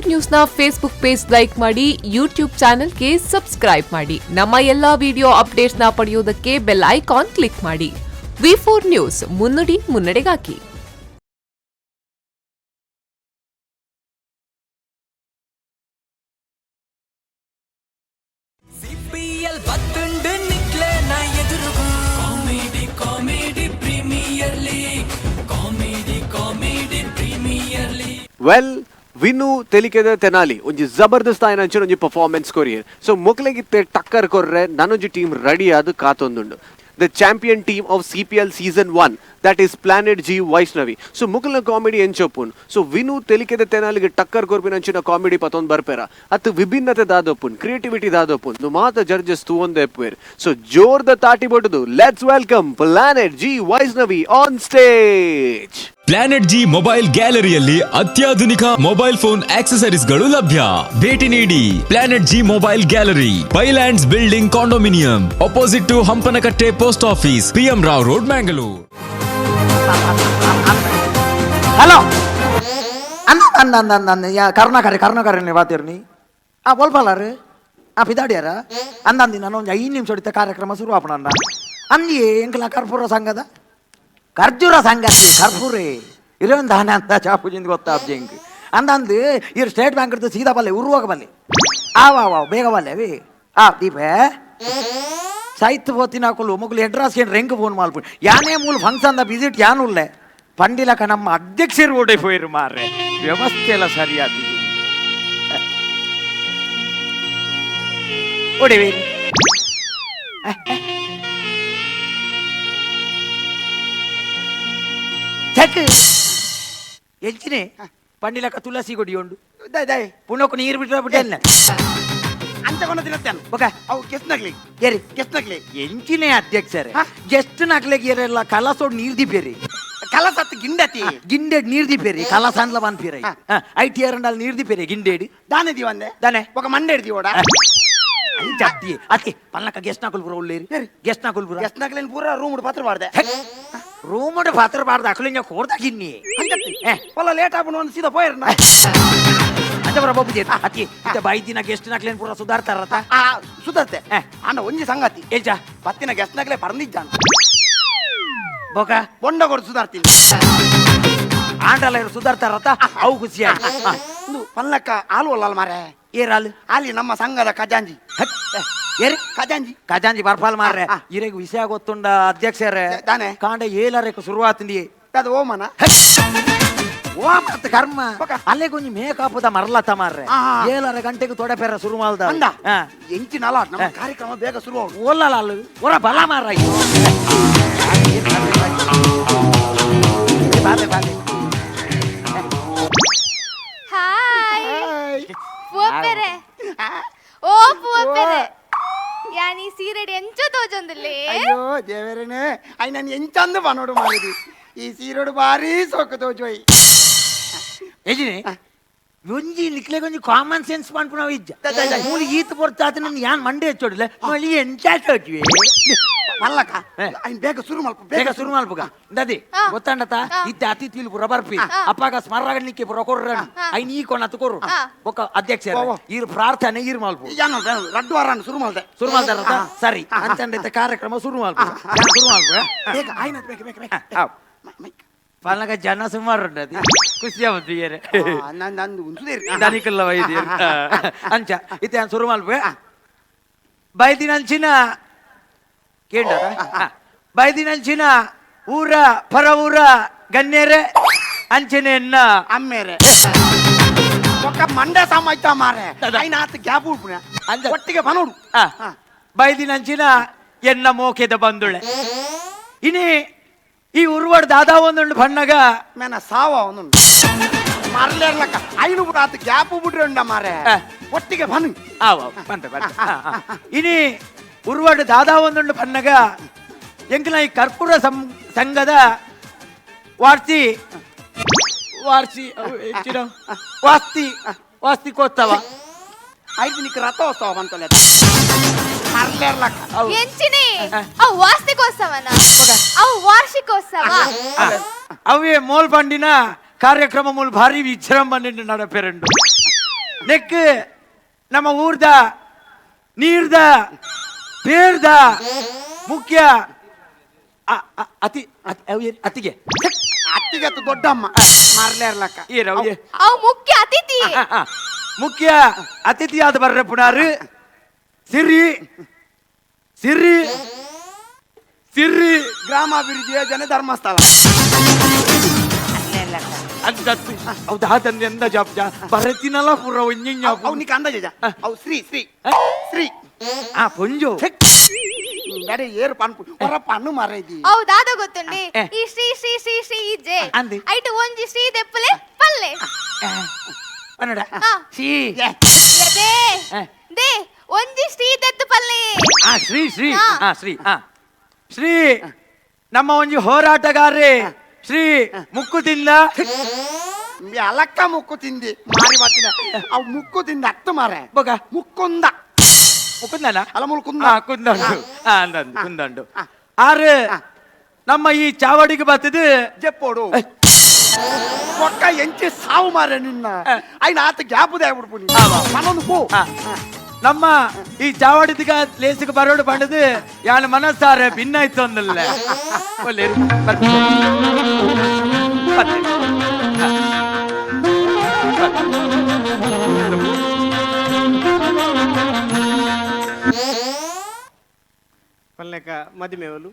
ವಿ4 ನ್ಯೂಸ್ನ Facebook page like ಮಾಡಿ, YouTube ಚಾನೆಲ್ಗೆ subscribe ಮಾಡಿ. ನಮ್ಮ ಎಲ್ಲಾ ವಿಡಿಯೋ ಅಪ್ಡೇಟ್ಸ್ನ ಪಡೆಯುವುದಕ್ಕೆ ಬೆಲ್ ಐಕಾನ್ ಕ್ಲಿಕ್ ಮಾಡಿ. ವಿ4 ನ್ಯೂಸ್, ಮುನ್ನುಡಿ ಮುನ್ನಡೆಗಾಗಿ. ವೆಲ್ ವಿನು ತೆಲಿಕೆದ ತೆನಾಲಿ ಒಂಜಿ ಜಬರ್ದಸ್ತ್ ಆಯ್ನ ಅಂಚನೆ ಒಂಜಿ ಪರ್ಫಾರ್ಮೆನ್ಸ್ ಕೊರಿಯರ್. ಸೊ ಮೊಕ್ಲೆಗಿತ್ತೆ ಟಕ್ಕರ್ ಕೊರ್ರೆ ನನ್ನೊಂಜಿ ಟೀಮ್ ರೆಡಿ ಆದ್ ಕಾತೊಂದುಂಡು. The champion team of CPL season 1 that is planet G Vaishnavi. So ಮುಕಲ್ನ ಕಾಮಿಡಿ ಎಂಚೊಪ್ಪುನ್. ಸೊ ವಿನು ತೆಲಿಕೆದ ತೆನಾಲಿಗೆ ಟಕ್ಕರ್ ಕೊರ್ಪಿನ ಅಂಚಿನ ಕಾಮಿಡಿ ಪತೊಂದು ಬರ್ಪೆರ ಅತ್ತು ವಿಭಿನ್ನತೆ ದಾದೊಪ್ಪುನ್, ಕ್ರಿಯೇಟಿವಿಟಿ ದಾದೊಪ್ಪುನ್ ಮಾತ ಜಡ್ಜಸ್ ತೂವೊಂದು ಎಪ್ಪುವೆರ್. ಸೊ ಜೋರ್ದ ತಾಟಿ ಬೊಟ್ಟದು. Let's welcome planet G Vaishnavi on stage. Planet G mobile ಗ್ಯಾಲರಿಯಲ್ಲಿ ಅತ್ಯಾಧುನಿಕ ಮೊಬೈಲ್ ಫೋನ್ ಆಕ್ಸೆಸರೀಸ್ಗಳು ಲಭ್ಯ. ಭೇಟಿ ನೀಡಿ ಪ್ಲಾನೆಟ್ ಜಿ ಮೊಬೈಲ್ ಗ್ಯಾಲರಿ, ಪೈಲ್ಯಾಂಡ್ಸ್ building, condominium, opposite to Hampankatta post office, PM Rao road, Mangalore. Hello ಅನ್ನ ಕರುಣಾಕರಿ ಬಾತಿರ್ನಿ ಆ ಬೋಲ್ಬಾಲಾರು ಆ ಪಿದಾಡಿಯಾರ ಅಂದಂದಿ ನಾನು ಒಂದು 5 ನಿಮಿಷ ಹೊಡಿತ ಕಾರ್ಯಕ್ರಮ ಶುರು ಆಪಣ ಅಂದಿ ಎಂಕಲ ಕರ್ಪೂರ ಸಂಘದ ಖರ್ಜೂರ ಸಂಗತಿ ಕರ್ಪೂರೇ ಇರೊಂದು ದಾನ ಅಂತ ಚಾಪುಜಿಂದ ಗೊತ್ತಾಬ್ಜಿ ಇಂಕ್ ಅಂದಂದು ಇವ್ರು ಸ್ಟೇಟ್ ಬ್ಯಾಂಕ್ ಇಡ್ದು ಸೀದಾ ಬಲ್ಲೆ ಉರುವಾಗ ಬಲ್ಲೆ ಆವಾ ಬೇಗ ಬಲ್ಲೆ ಅವಿ ಆ ದೀಪೆ ಸೈತ್ ಪೋತಿನ ಹಾಕಲು ಮಗುಲು ಎಡ್ರಾಸ್ ಏನು ರೆಂಗ್ ಫೋನ್ ಮಾಡ್ಬಿಟ್ಟು ಯಾನೇ ಮೂಲ ಫಂಕ್ಷನ್ ವಿಸಿಟ್ ಯಾನು ಉಳ್ಳೆ ಪಂಡಿಲಕ ನಮ್ಮ ಅಧ್ಯಕ್ಷರು ಓಡೈಪೋಯಿರು ಮಾರ್ರೆ ವ್ಯವಸ್ಥೆ ಎಲ್ಲ ಸರಿಯಾದ ಓಡಿವಿ ಎಂಚಿನೇ ಪಂಡಿಲಕ ತುಳಸಿ ಕೊಡಿ ಉಂಡು ಪುನಃ ನೀರು ಬಿಟ್ಟರೆ ಬಿಟ್ಟೆ ಅಂತ ತಿನ್ನತ್ತೇನು ಬೊಕ ಅವು ಗೆಸ್ಟ್ ನಗ್ಲಿ ಏರಿ ಗೆಸ್ಟ್ ನಗ್ಲಿ ಎಂಚಿನೇ ಅಧ್ಯಕ್ಷರೇ ಗೆಸ್ಟ್ ನಗ್ಲಿಗೆ ಏರೆಲ್ಲ ಕಲಸೋಡ್ ನೀರ್ ದಿಪ್ಪೇರಿ ಕಲಸತ್ತು ಗಿಂಡತಿ ಗಿಂಡೆಡ್ ನೀರ್ ದಿಪ್ಪೇರಿ ಕಲಸ ಅಂದ್ಲ ಬಂದ್ಪೀರಿ ಐಟಿ ಎರಡಲ್ಲಿ ನೀರ್ ದಿಪ್ಪೇರಿ ಗಿಂಡೆಡಿ ದಾನೆ ದಿವಂದೆ ದಾನೆ ಬೊಕ ಮಂಡೆ ಹಿಡ್ದಿ ಓಡ ಅಂಚಿ ಅತ್ತಿ ಪಲ್ಲಕ ಗೆಸ್ಟ್ ನಾಕುಲ್ ಪುರ ಉಳ್ಳೇರಿ ಗೆಸ್ಟ್ ನಾಕುಲ್ ಪುರ ಗೆಸ್ಟ್ ನಗ್ಲೇನ್ ಪೂರ ರೂಮ್ ಪಾತ್ರ ಮಾಡ್ದೆ ರೂಮ್ ಪಾತ್ರ ಬಾರ್ದ ಅಕಲಿಂಜ ಕೋರ್ದ ಗಿನ್ನಿ ಹೊಲ ಲೇಟ್ ಆಗ್ಬಿಡು ಒಂದು ಸೀದಾ ಪೋಯರ್ನ ಅಂತ ಬರ ಬೊಬ್ಬು ಅತ್ತಿ ಇತ್ತ ಬೈದಿನ ಗೆಸ್ಟ್ ನಾಕ್ಲೇನ್ ಪೂರ ಸುಧಾರ್ತಾರತ ಸುಧರ್ತೆ ಅಣ್ಣ ಒಂಜಿ ಸಂಗತಿ ಏಜ ಪತ್ತಿನ ಗೆಸ್ಟ್ ನಗ್ಲೆ ಪರಂದಿದ್ದಾನ ಬೊಕ ಬೊಂಡ ಕೊಡು ಸುಧಾರ್ತೀನಿ ಆಂಡಲ ಇವರು ಸುಧಾರ್ತಾರತ ಅವು ಖುಷಿ ಒಂದು ಪಲ್ಲಕ್ಕ ಹಾಲು ಅಲ್ಲ ಮಾರೆ ಏರಾಲು ಅಲ್ಲಿ ನಮ್ಮ ಸಂಘದ ಖಜಾಂಜಿ ಏರಿ ಖಜಾಂಜಿ ಖಜಾಂಜಿ ಬರ್ಪಾಲ್ ಮಾರ್ರೆ ಇರೆಗ್ ವಿಷಯ ಗೊತ್ತುಂಡ ಅಧ್ಯಕ್ಷರೇ ದಾನೆ ಕಾಂಡ ಏಲರೇಕು ಶುರುವಾತಿಂದಿ ಅದು ಓಮನ ಓ ಮತ್ತ ಕರ್ಮ ಅಲ್ಲೇ ಕೊಂಚ ಮೇಕಪ್ದ ಮರಲತ್ತ ಮಾರ್ರೆ 7 ಗಂಟೆಗೆ ತೊಡೆ ಪೆರ ಶುರು ಮಾಡ್ದ ಅಂದ ಎಂಚಿನಲ್ಲ ನಮ್ಮ ಕಾರ್ಯಕ್ರಮ ಬೇಗ ಶುರು ಓಲ್ಲಲ್ಲ ಅಲ್ಲ ಒರ ಬಲ ಮಾರ ಬಾಲೆ ಬಾಲೆ ಹಾಯ್ ಪೂಪೆರೆ ಓ ಪೂಪೆರೆ ಯಾನಿ ಸೀರೆಡಿ ಎಂಚ ತೋಜೊಂದಿಲ್ಲಿ ಅಯ್ಯೋ ದೇವರೇನೆ ಅಯ್ಯ ನಾನು ಎಂಚಂದ ಬನೋಡು ಮಾಡಿದಿ ಈ ಸೀರೆಡು ಬಾರಿ ಸೊಕ್ಕ ತೋಜೋಯ್ ಏಜಿನಿ ಒಂಜಿ ನಿಕ್ಲೆ ಕೊಂಚ ಕಾಮನ್ ಸೆನ್ಸ್ ಮಾಡ್ಪುನವ ಇಜ್ಜ ಮೂಲಿ ಈತ ಬರ್ತಾತ ನನ್ ಯಾನ್ ಮಂಡೆ ಹಚ್ಚೋಡಿಲ್ಲ ಮಳಿ ಎಂಚ ತೋಜ್ವಿ ಮಲ್ಲಕ ಅಯ್ಯ ಬೇಗ ಶುರು ಮಾಡ್ಕೊ ಬೇಗ ಶುರು ಮಾಡ್ಬೇಕ ದದಿ ಗೊತ್ತಾಂಡತ ಇತ್ತೆ ಅತಿಥಿಲ್ ಪುರ ಬರ್ಪಿ ಅಪ್ಪಾಗ ಸ್ಮರಣಕ್ಕೆ ಪುರ ಕೊರ್ರ ಐ ನೀ ಕೊನ ತಕೋರು ಬೊಕ ಅಧ್ಯಕ್ಷ ಇರ್ ಪ್ರಾರ್ಥನೆ ಇರ್ ಮಲ್ಪು ಯಾನು ರಡ್ಡು ವಾರ ಶುರು ಮಾಡ್ದೆ ಶುರು ಮಾಡ್ತಾರ ಸರಿ ಅಂತಂಡ ಕಾರ್ಯಕ್ರಮ ಶುರು ಮಾಡ್ಪು ಶುರು ಮಾಡ್ಪು ಬೇಗ ಆಯ್ನ ಬೇಗ ಬೇಗ ಬೇಗ ಪಲ್ಲಕ ಜನ ಸುಮಾರು ಉಂಟది ಖುಷಿ ಆವತ್ತು ಏರೆ ನಂದು ಉಂಸುದೇರಿ ದನಿಕಲ್ಲ ವೈದ್ಯ ಅಂಚ ಇತ್ತೆ ಶುರು ಮಾಡ್ಪು ಬೈದಿನಂಚಿನ ಕೇಳ ಬೈದಿನಂಚಿನ ಊರ ಪರ ಊರ ಗಣ್ಯರೇ ಅಂಚನೆಯನ್ನ ಅಮ್ಮೇರೆ ಒಕ್ಕ ಮಂಡೆ ಸಾಮಾಯ್ತ ಮಾರೆ ಐನ ಆತ ಗ್ಯಾಪ್ ಉಳ್ಪುಣ ಒಟ್ಟಿಗೆ ಬನೋಡು ಬೈದಿನಂಚಿನ ಎನ್ನ ಮೋಕೆದ ಬಂದುಳೆ ಇನಿ ಈ ಉರುವಡ್ ದಾದಾ ಒಂದುಂಡು ಬಣ್ಣಗ ಮೇನ ಸಾವ ಒಂದುಂಡು ಮರ್ಲೇರ್ಲಕ್ಕ ಐನು ಬಿಡು ಆತ ಗ್ಯಾಪ್ ಬಿಡ್ರಿ ಉಂಡ ಮಾರೆ ಒಟ್ಟಿಗೆ ಬನು ಬಂದೆ ಇನಿ ಉರುವಡ್ ದಾದಾ ಒಂದುಂಡು ಬಣ್ಣಗ ಎಂಕಲ ಈ ಕರ್ಪೂರ ಸಂಘದ ವಾರ್ಷಿ ವಾಸ್ತಿಕೋತ್ಸವ ಐದು ನಿಕ್ಕ ರಥೋತ್ಸವ ಬಂತಲ್ಲ ಮರ್ಲೇರ್ಲಕ್ಕ ಎಂಚಿನಿ ಅವು ವಾರ್ಷಿಕೋತ್ಸವನ ಅವು ವಾರ್ಷಿಕೋತ್ಸವ ಅವೇ ಮೋಲ್ ಬಂಡಿನ ಕಾರ್ಯಕ್ರಮ ಮೂಲ ಭಾರಿ ವಿಜೃಂಭಣೆ ನಡಪೆರಂಡು ನೆಕ್ ನಮ್ಮ ಊರ್ದ ನೀರ್ದ ಪೇರ್ದ ಮುಖ್ಯ ಅತಿ ಅತಿಗೆ ಅತ್ತಿಗೆ ಅತ್ತು ದೊಡ್ಡಮ್ಮ ಮಾರ್ಲೇ ಇರ್ಲಕ್ಕ ಅವ್ ಮುಖ್ಯ ಅತಿಥಿ ಮುಖ್ಯ ಅತಿಥಿಯಾದ ಬರ್ರೆ ಪುನಾರು ಸಿರಿ ಸಿರಿ ಸಿರಿ ಗ್ರಾಮಾಭಿವೃದ್ಧಿ ಯೋಜನೆ ಧರ್ಮಸ್ಥಳ ಹೌದಾ ತಂದೆ ಎಂದ ಜಾಬ್ ಬರತಿನಲ್ಲ ಪುರ ಅವನಿಗೆ ಅಂದಾಜ ಅವ್ ಶ್ರೀ ಶ್ರೀ ಶ್ರೀ ಆ ಪೊಂಜು ಬೇರೆ ಏರು ಪನ್ಪು ಹೊರ ಪಣ್ಣು ಮಾರೈದಿ ಅವ್ ದಾದ ಗೊತ್ತುಂಡಿ ಈ ಶ್ರೀ ಶ್ರೀ ಶ್ರೀ ಶ್ರೀ ಇಜ್ಜೆ ಅಂದಿ. ಐಟು ಒಂಜಿ ಶ್ರೀ ದೆಪ್ಪಲೆ ಪಲ್ಲೆ ಕನ್ನಡ ಹಾ. ಶ್ರೀ ದೇ ದೇ ಒಂಜಿ ಶ್ರೀ ದೆತ್ತು ಪಲ್ಲೆ ಆ ಶ್ರೀ ಶ್ರೀ ಹಾ. ಆ ಶ್ರೀ ಆ ಶ್ರೀ ನಮ್ಮ ಒಂಜಿ ಹೋರಾಟಗಾರ್ರೆ ಶ್ರೀ ಮುಕ್ಕುತಿಂದ ಅಲಕ್ಕ ಮುಕ್ಕು ತಿಂದಿ ಮಾರಿ ಮಾತಿನ ಅವ್ ಮುಕ್ಕು ತಿಂದ ಹತ್ತು ಮಾರೆ ಬೊಗ ಮುಕ್ಕೊಂದ ಮುಕುಂದನ ಅಲ್ಲ ಮುಳ್ಕುಂದ ಕುಂದಂಡು ಅಂದಂದು ಕುಂದಂಡು ಆರು ನಮ್ಮ ಈ ಚಾವಡಿಗೆ ಬರ್ತದೆ ಜಪ್ಪೋಡು ಒಕ್ಕ ಎಂಚೆ ಸಾವು ಮಾರೆ ನಿನ್ನ ಐನ ಆತ ಗ್ಯಾಪುದೇ ಆಗ್ಬಿಡ್ಪು ಮನೊಂದು ಪೋ ನಮ್ಮ ಈ ಚಾವಡಿಗ ಲೇಸಿಗೆ ಬರೋಡು ಪಂಡದು ಯಾನ ಮನಸ್ಸಾರೆ ಭಿನ್ನ ಇತ್ತು ಅಂದಲ್ಲ ಒಳ್ಳೆ ಪಲ್ಲೆಕ ಮದಿಮೇವಲು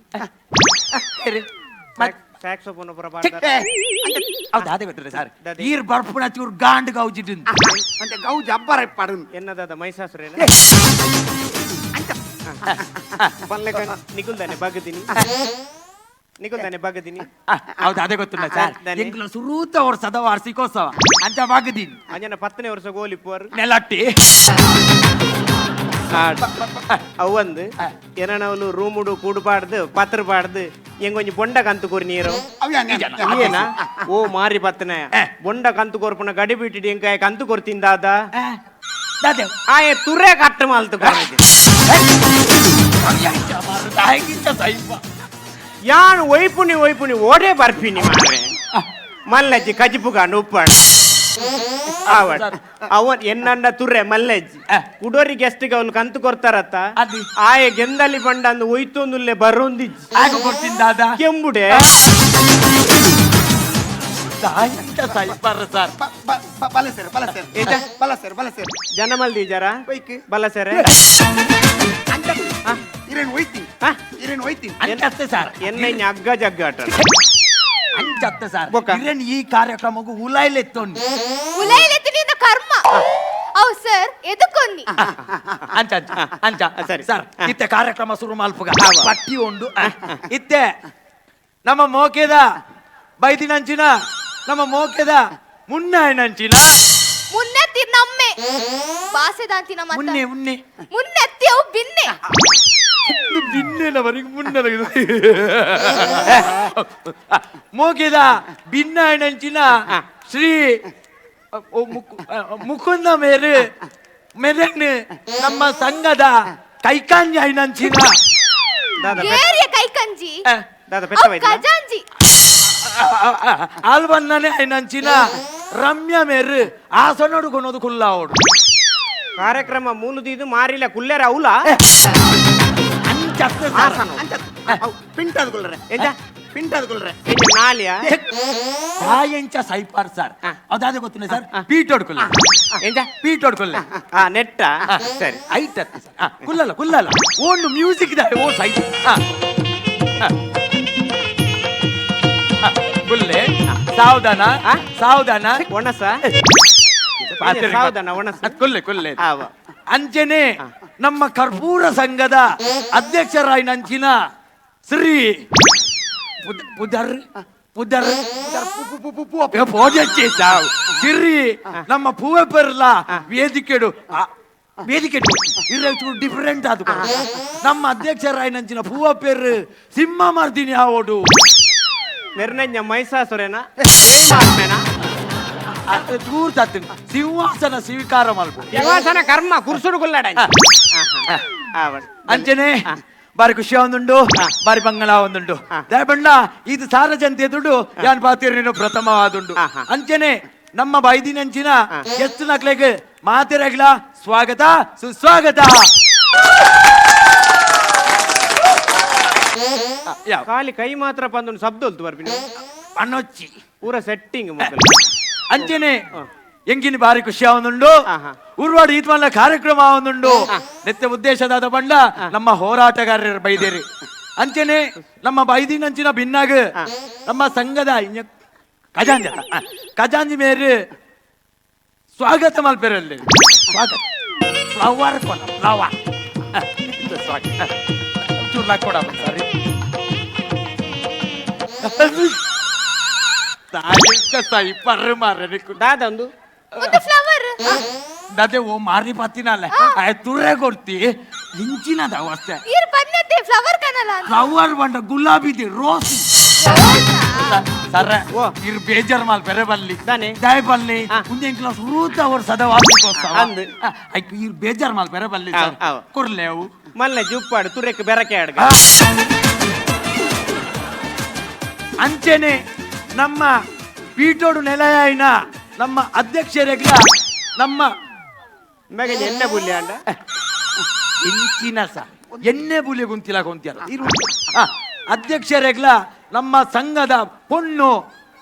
ಸ್ಯಾಕ್ಸೋಫೋನ್ ಪೂರ ಹೌದಾ ಅದೇ ಗೊತ್ತಿಲ್ಲ ಸರ್ ಈರ್ ಬರ್ಪುಣ ಚೂರು ಗಾಂಡ್ ಗೌಜಿಟ್ಟು ಅಂತ ಗೌ ಜಬ್ಬರ ಪಡು ಎನ್ನದಾದ ಮೈಸಾಸುರೇನ ಪಲ್ಲೆಕ ನಿಗುಲ್ದಾನೆ ಬಗದಿನಿ ನಿಗುಲ್ದಾನೆ ಬಗದಿನಿ ಹೌದಾ ಅದೇ ಗೊತ್ತಿಲ್ಲ ಸರ್ ದಾನೆ. ಎಂಕ್ಲ ಸುರೂತ ವರ್ಷದ ವಾರ್ಷಿಕೋತ್ಸವ ಅಂಚ ಬಾಗದೀನ್ ಅಂಜನ 10ನೇ ವರ್ಷ ಗೋಲಿ ಪೋರು ನೆಲಟ್ಟಿ ಅವಂದು ಏನನವಲು ರೂಮುಡು ಕೂಡು ಪಾಡ್ದು ಪತ್ರ ಪಾಡ್ದು ಎಂಗೊಂಜಿ ಬೊಂಡ ಕಂತು ಕೊರಿ ನೀರು ಏನ ಓ ಮಾರಿ ಪತ್ತನ ಬೊಂಡ ಕಂತು ಕೊರ್ಪುನ ಗಡಿ ಬಿಟ್ಟಿಡಿ ಎಂಕಾಯ ಕಂತು ಕೊರ್ತಿಂದಾದ ಆಯೆ ತುರೆ ಕಟ್ಟ ಮಾಲ್ತು ಯಾನ್ ಒಯ್ಪುನಿ ಓಡೇ ಬರ್ಪಿನಿ ಮಾರೆ ಮಲ್ಲಜ್ಜಿ ಕಜಿಪುಗಾಂಡು ಉಪ್ಪಾಡ ಅವನ್ ಎನ್ನಂಡ ತುರ್ರೆ ಮಲ್ಲೆಜ್ಜಿ ಕುಡೋರಿ ಗೆಸ್ಟಿಗೆ ಅವ್ಲು ಕಂತು ಕೊಡ್ತಾರತ್ತ ಆಯ ಗೆಂದಲ್ಲಿ ಬಂಡ ಅಂದು ಒಯ್ತೊಂದುಲ್ಲೆ ಬರೋಂದಿಜ್ಜಿ ಕೊಡ್ತಿಂದಾದ ಕೆಂಬುಡೆ ಬಲಸೇರ್ ಬಲಸೇರ್ ಬಲಸೇರ್ ಬಲಸೇರ್ ಜನ ಮಲ್ದಿ ಜರ ಬಲ ಸೆರೆ ಇರೇನ್ ಒಯ್ತಿ ಇರೇನ್ ಒಯ್ತಿ ಅಂಚತ್ತೆ ಸರ್ ಎನ್ನ ಅಗ್ಗ ಜಗ್ಗ ಆಟ ಅಂಚತ್ತೆ ಸರ್ ಬೊಕ್ಕ. ಇರೇನ್ ಈ ಕಾರ್ಯಕ್ರಮಕ್ಕೂ ಉಲಾಯ್ಲೆತ್ತೊಂಡು ಉಲೈಲೆತ್ತಿನಿಂದ ಕರ್ಮ ಅವ್ ಸರ್ ಎದಕ್ಕೊಂದಿ ಅಂಚ ಅಂಚ ಸರಿ. ಸರ್ ಇತ್ತೆ ಕಾರ್ಯಕ್ರಮ ಶುರು ಮಲ್ಪುಗ ಪಟ್ಟಿ ಉಂಡು ಇತ್ತೆ ನಮ್ಮ ಮೋಕೆದ ಬೈದಿನಂಚಿನ ನಮ್ಮ ಮೋಕೆದ ಮುನ್ನಂಚಿನ ಮುನ್ನೆತ್ತಿ ನಮ್ಮೆ ಬಾಸೆದಾಂತಿನ ಮುನ್ನೆ ಮುನ್ನೆ ಮುನ್ನೆತ್ತಿ ಅವು ಬಿನ್ನೆ ಭಿನ್ನವರೆಗೆ ಮುನ್ನ ಮೋಕೆದ ಭಿನ್ನಂಚಿನ ಶ್ರೀ ಮುಕುಂದ ಮೇರು ಮೆರಗ್ನು ನಮ್ಮ ಸಂಘದ ಕೈಕಾಂಜಿ ದಾದ ಏರಿಯ ಕೈಕಂಜಿ ದಾದ ಅವ್ ಪೆಟ್ಟ ವೈದ್ಯ ಖಜಾಂಜಿ ಆಲ್ಬನ್ನನೆ ಐನಂಚಿನ ರಮ್ಯ ಮೇರು ಆಸನೋಡು ಕೊನೋದು ಕುಲ್ಲಾವೋಡು ಕಾರ್ಯಕ್ರಮ ಮೂಲದಿದು ಮಾರಿಲ್ಲ ಕುಲ್ಲೆರ ಅವಲ ಅಂಚತ್ತೆ ಪಿಂಟದ ಕುಲ್ರೆ ಎಂತ ಪಿಂಟದ ಕುಲ್ರೆ ನಾಲಿಯ ಎಂಚ ಸೈಪಾರ್ ಸರ್ ಅದಾದ ಗೊತ್ತಿಲ್ಲ ಸರ್ ಪೀಟ್ ಹೊಡ್ಕೊಲ್ಲ ಎಂತ ಪೀಟ್ ಹೊಡ್ಕೊಲ್ಲ ನೆಟ್ಟ ಸರಿ ಐಟ್ ಕುಲ್ಲಲ್ಲ ಕುಲ್ಲಲ್ಲ ಓನು ಮ್ಯೂಸಿಕ್ ಇದೆ ಓ ಸೈಟ್ ಕುಲ್ಲೆ ಸಾವಧಾನ ಸಾವಧಾನ ಒಣಸ ಸಾವಧಾನ ಒಣಸ ಕುಲ್ಲೆ ಕುಲ್ಲೆ ಆವ ಅಂಚನೆ ನಮ್ಮ ಕರ್ಪೂರ ಸಂಘದ ಅಧ್ಯಕ್ಷರಾಯ್ನಂಚಿನ ಶ್ರೀ ಪುದರ್ ಪುದರ್ ಸಿರಿ ನಮ್ಮ ಪೂವೆಪರ್ಲ ವೇದಿಕೆಡು ವೇದಿಕೆಡು ಇರಚೂರು ಡಿಫರೆಂಟ್ ಆದ ನಮ್ಮ ಅಧ್ಯಕ್ಷರಾಯ್ನಂಚಿನ ಪೂವಪ್ಪೆರು ಸಿಂಹ ಮಾಡ್ತೀನಿ ಆವೋಡು ಮೆರ್ನಂಜ ಮೈಸಾಸುರೇನ ಚೂರ್ ತತ್ತು ಸಿಂಹಾಸನ ಸ್ವೀಕಾರ ಮಾಡ್ಕೊ ನಿವಾಸನ ಕರ್ಮ ಕುರ್ಸುಡು ಕುಲ್ಲಾಡ ಅಂಚನೆ ಬಾರಿ ಖುಷಿ ಒಂದುಂಡು ಬಾರಿ ಬಂಗಲ ಒಂದುಂಡು ದಯಬಣ್ಣ ಇದು ಸಾರಜಂತಿ ಎದುಡು ಯಾನ್ ಪಾತಿರ್ ನೀನು ಪ್ರಥಮವಾದುಂಡು ಅಂಚನೆ ನಮ್ಮ ಬೈದಿನಂಚಿನ ಎಷ್ಟು ನಕ್ಲೆಗೆ ಮಾತೆರೆಗ್ಲ ಸ್ವಾಗತ ಸುಸ್ವಾಗತ. ಯಾವ ಖಾಲಿ ಕೈ ಮಾತ್ರ ಪಂದೊಂದು ಶಬ್ದ ಹೊಲ್ತು ಬರ್ಬಿನ ಅಣ್ಣೊಚ್ಚಿ ಪೂರ ಸೆಟ್ಟಿಂಗ್ ಅಂಚನೆ ಎಂಗಿನ ಬಾರಿ ಖುಷಿ ಆವೊಂದುಂಡು. ಆಹಾ. ಉರ್ವಾಡು ಈತ್ ಮಲ್ಲ ಕಾರ್ಯಕ್ರಮ ಆವೊಂದುಂಡು. ನೆತ್ತ ಉದ್ದೇಶದಾದ ಬಂಡ ನಮ್ಮ ಹೋರಾಟಗಾರರು ಬೈದೇರಿ ಅಂಚನೆ ನಮ್ಮ ಬೈದಿನಂಚಿನ ಭಿನ್ನಾಗ ನಮ್ಮ ಸಂಘದ ಖಜಾಂಜಿ ಖಜಾಂಜಿ ಮೇರೆ ಸ್ವಾಗತ ಮಲ್ಪೆರಲ್ಲಿ ಸ್ವಾಗತ ಫ್ಲವರ್ ಕೊನ ಫ್ಲವರ್ ಸ್ವಾಗತ ಚೂರ್ಲ ಕೊಡ ಸರಿ ತಾಯಿ ಪರ್ರು ಮಾರನೆ ದಾದ ಒಂದು ಒಂದು ಫ್ಲವರ್ ಅದೇ ಓ ಮಾರಿ ಪತ್ತಿನಲ್ಲ ತುರ್ರೆ ಕೊಡ್ತಿ ಇಂಚಿನದ ಅವಸ್ಥೆ ಇರ್ ಬಂದದ್ದೆ ಫ್ಲವರ್ ಕನಲ ಫ್ಲವರ್ ಬಂಡ ಗುಲಾಬಿದಿ ರೋಸ್ ಸರ ಓ. ಇರ್ ಬೇಜಾರ್ ಮಾಲ್ ಬೆರೆ ಬಲ್ಲಿ ದಾನೆ. ದಯ ಬಲ್ಲಿ ಹಾ. ಮುಂದೆ ಕ್ಲಾಸ್ ರೂತ ಅವ್ರ ಸದವಾಸಿಗೋಸ್ತಾವ ಅಂದ್. ಐಕ್ ಇರ್ ಬೇಜಾರ್ ಮಾಲ್ ಬೆರೆ ಬಲ್ಲಿ ಅವ್, ಅವ್. ಕೊರ್ಲೆ ಅವು ಮಲ್ಲೆ ಜುಪ್ಪಾಡು ತುರೆಕ್ ಬೆರಕೆ ಅಡ್ಗ ಅಂಚೆನೆ ನಮ್ಮ ಪೀಟೋಡು ನೆಲೆಯಾಯಿನ ನಮ್ಮ ಅಧ್ಯಕ್ಷರೆಗ್ಲ ನಮ್ಮ ಮೆಗೆ ಎಣ್ಣೆ ಬುಲ್ಲಿ ಅಂಡ ಇಂಚಿನ ಸ ಎಣ್ಣೆ ಬುಲಿ ಗುಂತಿಲ ಗೊಂತಿಯಲ್ಲ ಅಧ್ಯಕ್ಷರೆಗ್ಲ ನಮ್ಮ ಸಂಘದ ಪೊಣ್ಣು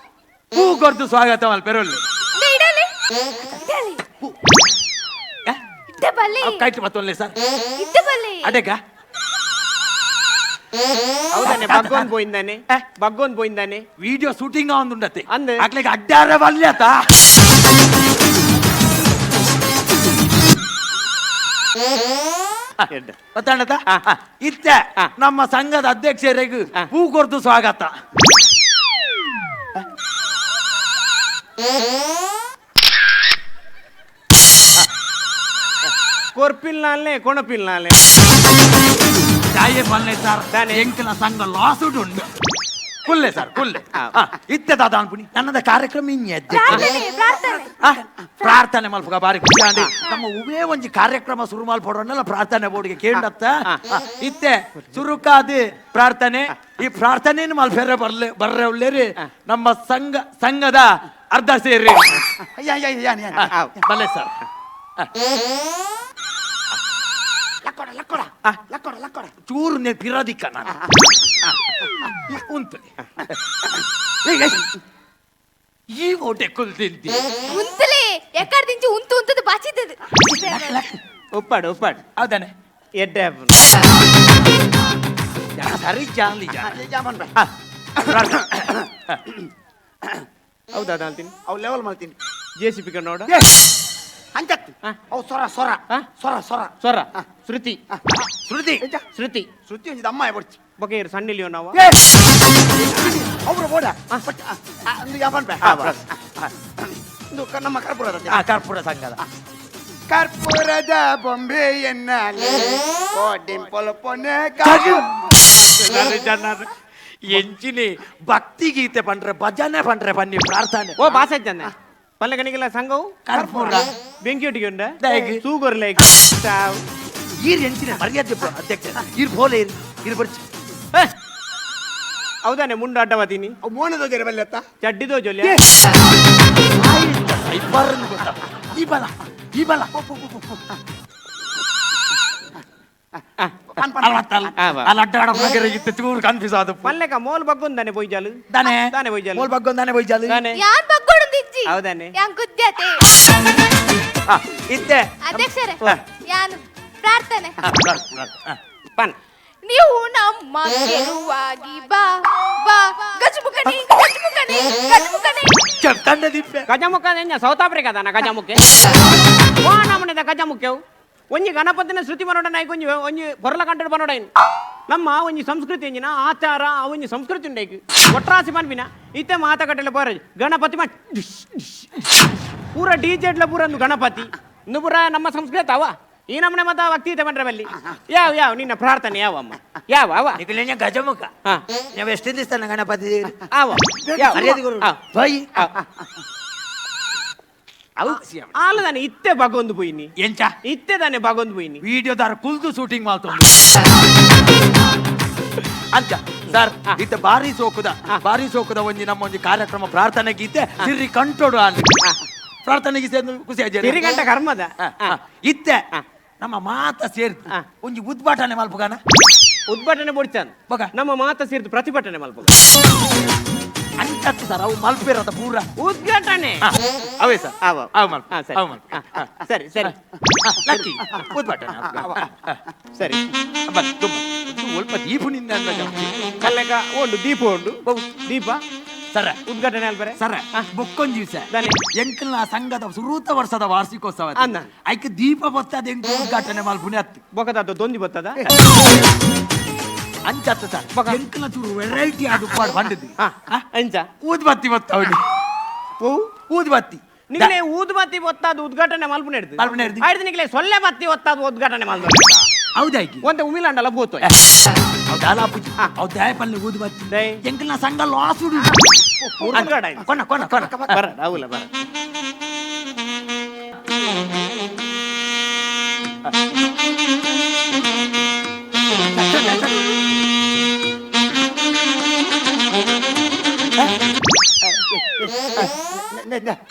ಹೂ ಕೊರ್ದು ಸ್ವಾಗತ ಮಲ್ ಪೆರೊಲ್ಲಿ ಇಡಲಿ ಇಡಲಿ ಇದ್ದ ಬಲ್ಲಿ ಕೈಟ್ ಮತ್ತೊಲ್ಲೆ ಸರ್ ಇದ್ದ ಬಲ್ಲಿ ಅಡೆಗ ಹೌದಾನೆ ಬಗ್ಗೊಂದ್ పోయింದಾನೆ ಬಗ್ಗೊಂದ್ పోయింದಾನೆ ವಿಡಿಯೋ ಶೂಟಿಂಗ್ ಒಂದುಂಡತೆ ಅಂದೆ. ಅಕ್ಲೆಗೆ ಅಡ್ಡಾರ ಬಲ್ಯತ ಎಡ್ಡ ಗೊತ್ತಾಣತ ಇತ್ತ ಹಾ. ನಮ್ಮ ಸಂಘದ ಅಧ್ಯಕ್ಷರಿಗೂ ಹಾ. ಹೂ ಕೊರ್ದು ಸ್ವಾಗತ ಕೊರ್ಪಿಲ್ ನಾಲ್ನೆ ಕೊಣಪಿಲ್ ನಾಲ್ನೆ ಜಾಯೆ ಬಲ್ಲೆ ಸರ್ ದಾನೆ. ಎಂಕಲ ಸಂಘ ಲಾಸುಡ್ ಉಂಡು ಕುಲ್ಲೆ ಸರ್ ಕುಲ್ಲೆ ಇತ್ತೆ ದಾದ ಅನ್ಪುನಿ ನನ್ನದ ಕಾರ್ಯಕ್ರಮ ಪ್ರಾರ್ಥನೆ ಪ್ರಾರ್ಥನೆ ಪ್ರಾರ್ಥನೆ ಮಲ್ಪಗ ಬಾರಿ ಖುಷಿ ಆಂಡಿ ನಮ್ಮ ಉವೇ ಒಂಜಿ ಕಾರ್ಯಕ್ರಮ ಶುರು ಮಲ್ಪಡೋನೆಲ್ಲ ಪ್ರಾರ್ಥನೆ ಬೋರ್ಡ್ಗೆ ಕೇಳತ್ತ ಇತ್ತೆ ಸುರುಕಾದ ಪ್ರಾರ್ಥನೆ ಈ ಪ್ರಾರ್ಥನೆಯನ್ನು ಮಲ್ಪೆರೆ ಬರ್ರೆ ಉಳ್ಳೇರಿ ನಮ್ಮ ಸಂಘದ ಅರ್ಧ ಸೇರಿ ಬಲ್ಲೆ ಸರ್ ಚೂರು ನೇ ಪಿರೋದಿಕ್ಕ ನಾನು ಉಂಟು ಈ ಓಟೆ ಕುಲ್ತಿಂತಿ ಉಂತಲೇ ಎಕ್ಕಡ್ದಿಂಚಿ ಉಂತು ಉಂತದು ಬಾಚಿದ್ದದು ಒಪ್ಪಾಡು ಒಪ್ಪಾಡು ಹೌದಾನೆ ಎಡ್ಡೆ ಸರಿ ಜಾಲಿ ಹೌದಾ ಅಂತೀನಿ ಅವ್ ಲೆವೆಲ್ ಮಾಡ್ತೀನಿ JCP ನೋಡ ಹಂಚತ್ ಹಾ. ಅವ್ ಸೊರ ಸೊರ ಹಾ? ಸೊರ ಸೊರ ಸ್ವರ ಶ್ರುತಿ ಶ್ರುತಿ ಶ್ರುತಿ ಶ್ರುತಿ ಒಂದಿದ ಅಮ್ಮ ಬರ್ಚಿ ಬಗ್ಗೆ ಇರು ಸಣ್ಣಿಲಿಯೋ ನಾವು ಅವ್ರು ಬೋಡ ಒಂದು ಯಾವನ್ ಬೇ ಒಂದು ನಮ್ಮ ಕರ್ಪೂರದ ಕರ್ಪೂರ ಸಂಘದ ಕರ್ಪೂರದ ಬೊಂಬೆಯನ್ನ ಡಿಂಪಲ್ ಪೊನ್ನೆ ಜನರು ಎಂಚಿನಿ ಭಕ್ತಿ ಗೀತೆ ಪಂಡ್ರೆ ಭಜನೆ ಪಂಡ್ರೆ ಬನ್ನಿ ಪ್ರಾರ್ಥನೆ ಓ ಬಾಸಜ್ಜನೆ ಪಲ್ಲೆ ಗಣಿಗೆಲ್ಲ ಸಂಘವು ಕರ್ಪೂರ ಬೆಂಕಿ ಒಟ್ಟಿಗೆ ದಯಗೆ. ಸೂಗರ್ಲೆ ಈರ್ ಎಂಚಿನ ಮರ್ಯಾದೆ ಅಧ್ಯಕ್ಷ ಇರ್ ಬೋಲೆ ಇರ್ ಬರ್ಚಿ ಹೌದಾನೆ ಮುಂಡು ಅಡ್ಡವಾತೀನಿ ಅವ್ ಮೋನದೋಗಿರ ಬಲ್ಲೆತ್ತ ಚಡ್ಡಿದೋ ಜೊಲ್ಯ ಈ ಬಲ ಈ ಬಲ ಅಲ್ಲಿ ಅಡ್ಡಾಡ ಇತ್ತು ಚೂರು ಕನ್ಫ್ಯೂಸ್ ಆದ ಪಲ್ಲೆಕ ಮೋಲ್ ಬಗ್ಗೊಂದಾನೆ ಬೊಯ್ಜಾಲು ದಾನೆ ದಾನೆ ಬೊಯ್ಜಾಲು ಮೋಲ್ ಬಗ್ಗೊಂದಾನೆ ಬೈಜಾಲಿ ದಾನೆ ಯಾನ್ ಬಗ್ಗೋಡು ದಿಜ್ಜಿ ಹೌದಾನೆ ಯಾನ್ ಗುದ್ಯತೆ ಇದ್ದೆ ಅಧ್ಯಕ್ಷರೇ ಯಾನ್ ಪ್ರಾರ್ಥನೆ ಪನ್ ನೀವು ನಮ್ಮ ಗೆಲುವಾಗಿ ಬಾ ಬಾ ಗಜಮುಖನಿ ಗಜಮುಖನಿ ಗಜಮುಖನಿ ಚಟ್ಟಂಡ ದಿಪ್ಪೆ ಗಜಮುಖ ಸೌತ್ ಆಫ್ರಿಕಾ ದಾನ ಗಜಮುಖೆ ಓ ನಮ್ಮನೆದ ಗಜಮುಖ್ಯವು ಒಂಜಿ ಗಣಪತಿನ ಶ್ರುತಿ ಬನೋಡ ನಾಯ್ಕ ಒಂಜಿ ಹೊರಲ ಕಂಟೆಡ್ ಬನೋಡ ನಮ್ಮ ಒಂಜಿ ಸಂಸ್ಕೃತಿ ಎಂಜಿನ ಆಚಾರ ಒಂಜಿ ಸಂಸ್ಕೃತಿ ಉಂಡೈಕ್ ಒಟ್ರಾಸಿ ಮನ್ಪಿನ ಇತ್ತೆ ಮಾತ ಕಟ್ಟಲೆ ಪೋರ ಗಣಪತಿ ಪೂರ ಡಿಜೆಟ್ಲ ಪೂರ ಒಂದು ಗಣಪತಿ ಇನ್ನು ಪೂರ ನಮ್ಮ ಸಂಸ್ಕೃತಿ ಅವ ಈ ನಮ್ಮನೆ ಮತ ಭಕ್ತಿ ಇದೆ ಬನ್ರೆ ಬಲ್ಲಿ ಯಾವ ನಿನ್ನ ಪ್ರಾರ್ಥನೆ ಯಾವಮ್ಮ ಯಾವ ನಿಖಿಲೇನ ಗಜಮುಖ ಹಾ ನೀವು ಎಷ್ಟು ದಿವಸ ಗಣಪತಿ ಆವ ಯಾವ ಮರ್ಯಾದೆ ಕೊಡು. ಬೈ ಆಲದಾನೆ ಇತ್ತೆ ಬಗೊಂದು ಪೋಯಿನಿ ಎಂಚ ಇತ್ತೆ ತಾನೆ ಬಗೊಂದು ಪೋಯಿನಿ ವಿಡಿಯೋದಾರ ಕುಲ್ದು ಶೂಟಿಂಗ್ ಮಾಡ್ತೊಂದು ಅಂತ ಸರ್ ಇತ್ತ ಬಾರಿ ಸೋಕುದ ಒಂಜಿ ನಮ್ಮ ಒಂಜಿ ಕಾರ್ಯಕ್ರಮ ಪ್ರಾರ್ಥನೆ ಗೀತೆ ಸಿರ್ರಿ ಕಂಟೋಡು ಅಲ್ಲಿ ಪ್ರಾರ್ಥನೆಗೆ ಸೇರ್ದು ಖುಷಿ ಆಯ್ತು ತಿರುಗಂಟ ಕರ್ಮದ ಇತ್ತೆ ನಮ್ಮ ಮಾತ ಸೇರ್ದು ಒಂಜಿ ಉದ್ಘಾಟನೆ ಮಲ್ಪಗಾನ ಉದ್ಘಾಟನೆ ಬೊಡ್ಚಾನ್ ಬಗ. ನಮ್ಮ ಮಾತ ಸೇರಿದು ಪ್ರತಿಭಟನೆ ಮಲ್ಪ ಅಂಚತ್ತು ಸರ್ ಅವು ಮಲ್ಪಿರದ ಪೂರ ಉದ್ಘಾಟನೆ ಅವೇ ಸರ್ ಅವ. ಅವು ಮಲ್ಪ ಹಾ, ಸರಿ. ಅವು ಮಲ್ಪ ಸರಿ ಸರಿ ಲಕ್ಕಿ ಉದ್ಘಾಟನೆ ಸರಿ ಸ್ವಲ್ಪ ದೀಪುನಿಂದ ಕಲ್ಲೆಗ ಒಂದು ದೀಪ ಉಂಡು ದೀಪ ಸರ ಉದ್ಘಾಟನೆ ಅಲ್ಬರೆ ಸರ ಬೊಕ್ಕೊಂದ್ ದಿವಸ ದಾನೆ. ಎಂಕಲ್ನ ಸಂಘದ ಸುರೂತ ವರ್ಷದ ವಾರ್ಷಿಕೋತ್ಸವ ಅನ್ನ. ಐಕೆ ದೀಪ ಬರ್ತದೆ ಎಂಕ ಉದ್ಘಾಟನೆ ಮಲ್ಪುನಿ ಹತ್ತು ಬೊಕದ ದೊಂದಿ ಬತ್ತದ ಅಂಚತ್ತ ಸರ್ ಎಂಕಲ್ನ ಚೂರು ವೆರೈಟಿ ಆದ ಉಪ್ಪಾಡು ಬಂದಿದ್ವಿ ಅಂಚ ಊದ್ಬತ್ತಿ ಬತ್ತವನಿ ಊದ್ಬತ್ತಿ ನಿಗಲೇ ಊದುಬತ್ತಿ ಒತ್ತಾದ ಉದ್ಘಾಟನೆ ಮಲ್ಪನೆ ಹಿಡ್ದು ಮಲ್ಪನೆ ಹಿಡ್ದು. ಆಯ್ತು ನಿಗಲೇ ಸೊಳ್ಳೆ ಬತ್ತಿ ಒತ್ತಾದ ಉದ್ಘಾಟನೆ ಮಲ್ಪ ಹೌದಾಯ್ಕಿ ಒಂದ ಉಮಿಲಾಂಡಲ ಬೋತು ಹೌದಾ ಪೂಜಿ ಹೌದು ದಾಯಪಲ್ಲಿ ಊದ್ಬತ್ತಿ ದೈ. ಎಂಕಲ್ನ ಸಂಘ ಲಾಸ್ ಕೊನ ಕೊನ ಕೊನ ಬರ ರಾಹುಲ ಬರ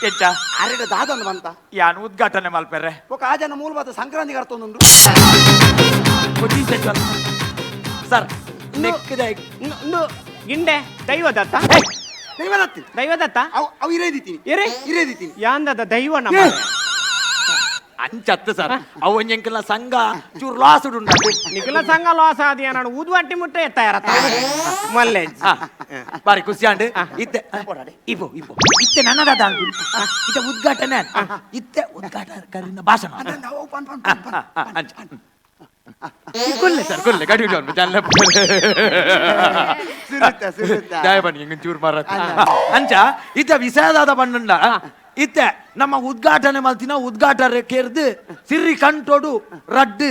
ಎಚ್ಚ ಅರೆಡೆ ದಾದೊಂದು ಬಂತ ಯಾನ್ ಉದ್ಘಾಟನೆ ಮಲ್ಪೆರ್ರೆ ఒక ಆಜನ ಮೂಲಭೂತ ಸಂಕ್ರಾಂತಿ ಕರ್ತೊಂದುಂಡು ಸರ್ ನೆಕ್ಕದ ಗಿಂಡೆ ದೈವದತ್ತ ದೈವದತ್ತಿ ದೈವದತ್ತ ಅವು ಇರೇದಿತ್ತೀನಿ ಇರೆ ಇರೇದಿತ್ತೀನಿ ಯಾಂದದ ದೈವ ನಮ್ಮ ಅಂಚತ್ತು ಸರ್ ಅವು ಎಂಕಲ್ನ ಸಂಘ ಚೂರು ಲಾಸ್ ಉಂಟು ನಿಖಿಲ ಸಂಘ ಲಾಸ್ ಆದಿಯ ನಾನು ಊದುವಟ್ಟಿ ಮುಟ್ಟೆ ಎತ್ತಾರ ಮಲ್ಲೆ ಬಾರಿ ಖುಷಿ ಆಂಡ್ ಇತ್ತೆ ಇಪ್ಪು ಇಪ್ಪು ಇತ್ತೆ ನನ್ನದಾದ ಅನ್ಕೊಂಡು ಇತ್ತೆ ಉದ್ಘಾಟನೆ ಇತ್ತೆ ಉದ್ಘಾಟಕರಿಂದ ಭಾಷಣ ಕೊಲ್ಲೆ ಸರ್ ಕೊಲ್ಲೆ ಗಡಿ ದಯ ಬನ್ನಿ ಹೆಂಗ ಚೂರು ಮಾರ ಅಂಚ ಇತ್ತೆ ವಿಷಯದಾದ ಬಣ್ಣುಂಡ ಇತ್ತೆ ನಮ್ಮ ಉದ್ಘಾಟನೆ ಮಲ್ತಿನ ಉದ್ಘಾಟನೆ ಕೇರ್ದು ಸಿರ್ರಿ ಕಂಟೋಡು ರಡ್ಡು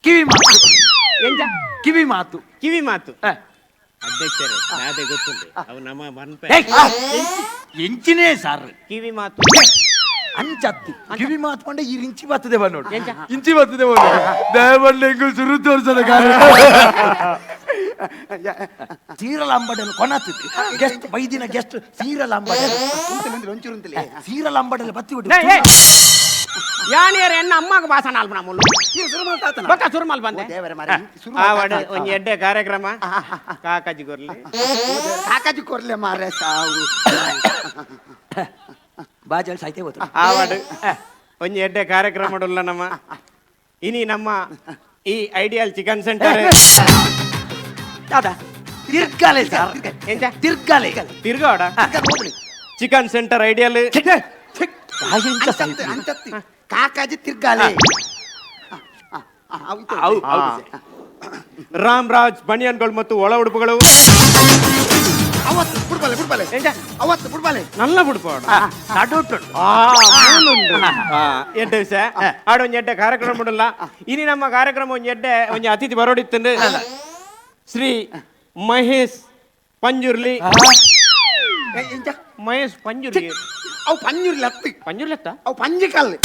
ಕಿವಿ ಮಾತು ಎಂಜ ಕಿವಿ ಮಾತು ಕಿವಿ ಮಾತು ಅಧ್ಯಕ್ಷರೇ ಅದೇ ಗೊತ್ತುಂಟು ಅವು ನಮ್ಮ ಮನ್ಪೆ ಎಂಚಿನೇ ಸರ್ ಕಿವಿ ಮಾತು ಅಂಚತ್ತಿ ಕಿವಿ ಮಾತು ಪಂಡ ಈ ಇಂಚಿ ಬರ್ತದೆ ಬನ್ನೋಡು ಇಂಚಿ ಬರ್ತದೆ ಬನ್ನೋಡು ದಯಬಂಡೆ ಹೆಂಗು ಸುರು ತೋರ್ಸದ ಸೀರಲ ಅಂಬಡಲು ಕೊನತ್ತಿದ್ದು ಗೆಸ್ಟ್ ಬೈದಿನ ಗೆಸ್ಟ್ ಸೀರಲ ಅಂಬಡಲು ಒಂಚೂರುಂತಲೇ ಸೀರಲ ಅಂಬಡಲು ಬತ್ತಿ ಬಿಟ್ಟು ಯಾನಿಯರ ಎನ್ನ ಅಮ್ಮಗ ಭಾಷಣ ಅಲ್ಪ ನಮ್ಮಲ್ಲು ಬಕ್ಕ ಸುರುಮಲ್ ಬಂದೆ ದೇವರ ಮಾರಿ ಆವಡ ಒಂಜಿ ಎಡ್ಡೆ ಕಾರ್ಯಕ್ರಮ ಕಾಕಾಜಿ ಕೊರ್ಲಿ ಕಾಕಾಜಿ ಕೊರ್ಲೆ ಮಾರೆ ಸಾವು ಬಾಜಲ್ ಸಾಯ್ತೆ ಹೋತು ಆವಡ ಒಂಜಿ ಎಡ್ಡೆ ಕಾರ್ಯಕ್ರಮ ಉಲ್ಲ ನಮ್ಮ ಇನಿ ನಮ್ಮ ಈ ಐಡಿಯಲ್ ಚಿಕನ್ ಸೆಂಟರ್ ದಾದಾ ತಿರ್ಗಾಲೆ ಸರ್ ಎಂಚ ತಿರ್ಗಾಲೆ ತಿರ್ಗಾಡ ಚಿಕನ್ ಸೆಂಟರ್ ಐಡಿಯಲ್ ಅಂಚತ್ತಿ ಕಾಕಾಜಿ ತಿರ್ಗಾಲೆ ರಾಮ್ ರಾಜ್ ಬನಿಯನ್ಗಳು ಮತ್ತು ಒಳ ಉಡುಪುಗಳು ಅವತ್ತು ಬಿಡ್ಬಾಲೆ ಬಿಡ್ಬಾಲೆ ಅವತ್ತು ಬಿಡ್ಬಾಲೆ ನಲ್ಲ ಬಿಡ್ಪಾಡ ನಡುಟು ಎಡ್ಡೆ ವಿಷಯ ಆಡ ಒಂಜಿ ಎಡ್ಡೆ ಕಾರ್ಯಕ್ರಮ ಬಿಡಲ್ಲ ಇನಿ ನಮ್ಮ ಕಾರ್ಯಕ್ರಮ ಒಂಜಿ ಎಡ್ಡೆ ಒಂಜಿ ಅತಿಥಿ ಬರೋಡಿತ್ತಂದು ಶ್ರೀ ಮಹೇಶ್ ಪಂಜುರ್ಲಿ ಮಹೇಶ್ ಪಂಜುರ್ಲಿ ಅವು ಪಂಜುರ್ಲಿ ಹತ್ತಿ ಪಂಜುರ್ಲೆತ್ತ ಅವು ಪಂಜಿಕಲ್ಲು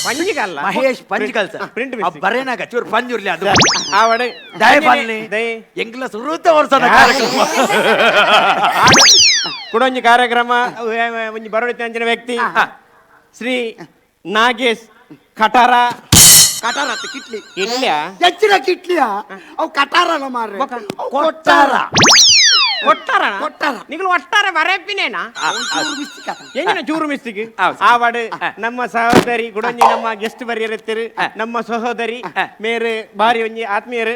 ಪಂಜಿಗಲ್ಲ ಮಹೇಶ್ ಪಂಜಿಕಲ್ ಸರ್ ಪ್ರಿಂಟ್ ಬರೇನಾಗ ಚೂರು ಪಂಜುರ್ಲಿ ಅದು ಆವಡೆ ದಯ ಬನ್ನಿ ದಯ ಎಂಗ್ಲ ಸುರುತ್ತ ವರ್ಷದ ಕಾರ್ಯಕ್ರಮ ಕುಡೊಂಜಿ ಕಾರ್ಯಕ್ರಮ ಒಂಜಿ ಬರೋಡಿತ್ತ ಅಂಚಿನ ವ್ಯಕ್ತಿ ಶ್ರೀ ನಾಗೇಶ್ ಕಟಾರ ಕಟಾರ ಹತ್ತಿ ಕಿಟ್ಲಿ ಇಡ್ಲಿಯಾ ಹೆಚ್ಚಿನ ಕಿಟ್ಲಿಯ ಅವು ಕಟಾರನ ಮಾರ್ರೆ ಅವು ಕೊಟ್ಟಾರ ಕೊಟ್ಟಾರ ಕೊಟ್ಟಾರ. ನಿಗಳು ಒಟ್ಟಾರೆ ಬರೆಪಿನೇನಾ ಒಂಚೂರು ಬಿಸ್ತಿಕ್ ಆತ. ಎಂಜಿನ ಚೂರು ಮಿಸ್ಟಿಕ್ ಆವಾಡ್ ನಮ್ಮ ಸಹೋದರಿ ಗುಡೊಂಜಿ ನಮ್ಮ ಗೆಸ್ಟ್ ಬರಿಯರೆತ್ತರು ನಮ್ಮ ಸಹೋದರಿ ಮೇರೆ ಬಾರಿ ಒಂಜಿ ಆತ್ಮೀಯರು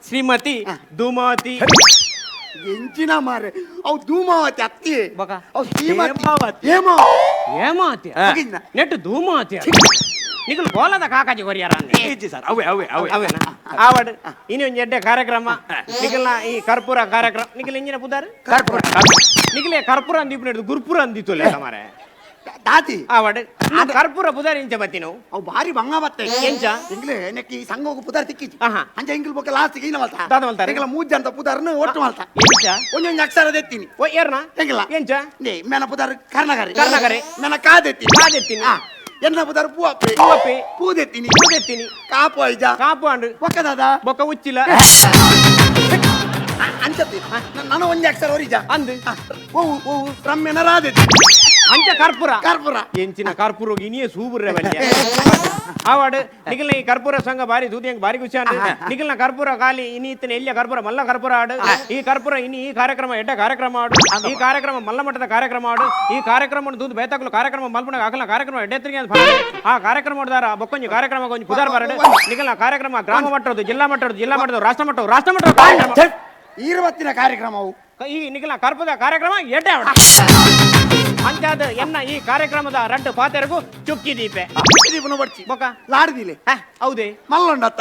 ಶ್ರೀಮತಿ ಧೂಮಾವತಿ ಎಂಚಿನ ಮಾರೆ ಅವು ಧೂಮಾವತಿ ಅತ್ತಿ ಬಕ. ಅವು ಶ್ರೀಮತಿ ಹೇಮಾವತಿ. ಹೇಮಾವತಿ ಹೋಗಿದ್ನ? ನೆಟ್ಟು ಧೂಮಾವತಿ ನಿಗಳು ಗೋಲದ ಕಾಕಾಜಿ ಕೊರಿಯಾರ ಸರ್ ಅವೇ ಅವೇ ಅವೇ ಅವೇನ ಆವಾಡ್ ಇನಿ ಒಂಜಿ ಎಡ್ಡೆ ಕಾರ್ಯಕ್ರಮ ನಿಖಲ್ನ ಈ ಕರ್ಪೂರ ಕಾರ್ಯಕ್ರಮ ನಿಖಲ್ ಎಂಜಿನ ಪುದಾರ್ ಕರ್ಪೂರ ನಿಖಲೆ ಕರ್ಪೂರ ಅಂದಿಪ್ಪು ನೆಡ್ದು ಗುರ್ಪುರ ಅಂದಿತ್ತು ಲೇಖ ಮಾರೆ ದಾತಿ ಆವಾಡ್ ಕರ್ಪೂರ ಪುದಾರ್ ಇಂಚ ಬತ್ತಿ ನಾವು ಅವು ಬಾರಿ ಬಂಗ ಬತ್ತೆ ಎಂಚ ಎಂಗ್ಲೆ ನೆಕ್ಕಿ ಸಂಘ ಹೋಗು ಪುದಾರ್ ತಿಕ್ಕಿಚಿ ಆಹಾ. ಅಂಚ ಎಂಗ್ಲ ಬೊಕ್ಕ ಲಾಸ್ಟ್ ಗೀನ ಮಲ್ತಾ ದಾದ ಮಲ್ತಾರೆ. ಎಂಗ್ಲ ಮೂಜ್ ಅಂತ ಪುದಾರ್ನ ಒಟ್ಟು ಮಲ್ತಾ ಎಂಚ ಒಂದೊಂದು ಅಕ್ಷರ ದೆತ್ತೀನಿ ಓ ಏರ್ನ ಎಂಗ್ಲ ಎಂಚ ನೇ ಮೇನ ಪುದಾರ್ ಕರ್ಣಗಾರಿ ಕರ್ಣಗಾರಿ. ಮೇನ ಕಾದೆತ್ತೀನಿ ಕಾದೆತ್ತೀನಿ. ಎನ್ನ ಪುದಾರ್ ಪೂವಪ್ಪೆ ಪೂವಪ್ಪೆ. ಪೂದೆತ್ತೀನಿ ಪೂದೆತ್ತೀನಿ. ಕಾಪು ಐಜ ಕಾಪು ಅಂಡು ಬೊಕ್ಕ ದಾದ ಬೊಕ್ಕ ಉಚ್ಚಿಲ ಅಂಚತಿ ನಾನು ಒಂಜಿ ಅಕ್ಷರ ಒರಿಜ ಅಂದು ಓವು ಓವು ರಮ್ಯನ ರಾಧೆ ಅಂಚ ಕರ್ಪೂರ ಕರ್ಪೂರ ಎಂಚಿನ ಕರ್ಪೂರ ಇನಿಯೇ ಸೂಬುರ್ರೆ ಬಲ್ಯ ಆವಾಡು ನಿಖಿಲ್ನ ಈ ಕರ್ಪೂರ ಸಂಘ ಬಾರಿ ದೂದಿಯಂಗ್ ಬಾರಿ ಖುಷಿ ಅಂದ್ ನಿಖಿಲ್ನ ಕರ್ಪೂರ ಖಾಲಿ ಇನಿ ಇತ್ತನ ಎಲ್ಲಿಯ ಕರ್ಪೂರ ಮಲ್ಲ ಕರ್ಪೂರ ಆಡು ಈ ಕರ್ಪೂರ ಇನಿ ಈ ಕಾರ್ಯಕ್ರಮ ಎಡ್ಡ ಕಾರ್ಯಕ್ರಮ ಆಡು ಈ ಕಾರ್ಯಕ್ರಮ ಮಲ್ಲ ಮಟ್ಟದ ಕಾರ್ಯಕ್ರಮ ಆಡು ಈ ಕಾರ್ಯಕ್ರಮ ದೂದ್ ಬೇತಾಕಲು ಕಾರ್ಯಕ್ರಮ ಮಲ್ಪನ ಹಾಕಲ ಕಾರ್ಯಕ್ರಮ ಎಡ್ಡೆತ್ರಿಗೆ ಅಂತ ಆ ಕಾರ್ಯಕ್ರಮ ಹೊಡೆದಾರ ಬೊಕ್ಕೊಂಜಿ ಕಾರ್ಯಕ್ರಮ ಕೊಂಚ ಕುದಾರ್ ಬಾರಡು ನಿಖಿಲ್ನ ಕಾರ್ಯಕ್ರಮ ಗ್ರಾಮ ಮಟ್ಟದ್ದು ಜಿಲ್ಲಾ ಮಟ್ಟದ್ದು ರಾಷ್ಟ್ರ ಮಟ್ಟದ್ದು ಕಾರ್ಯಕ್ರಮ ಈರವತ್ತಿನ ಕಾರ್ಯಕ್ರಮವು ಈ ನಿಖಿಲ್ನ ಕರ್ಪೂರದ ಕಾರ್ಯಕ್ರಮ ಎಡ್ಡೆ ಆಡ ಅಂಚಾದ ಎನ್ನ ಈ ಕಾರ್ಯಕ್ರಮದ ರಡ್ಡು ಪಾತೆರಗೂ ಚುಕ್ಕಿ ದೀಪೆ ದೀಪನ ಬಡ್ಚಿ ಬೊಕ ಲಾಡ್ದಿಲೆ ಹೌದೇ ಮಲ್ಲೊಂಡತ್ತ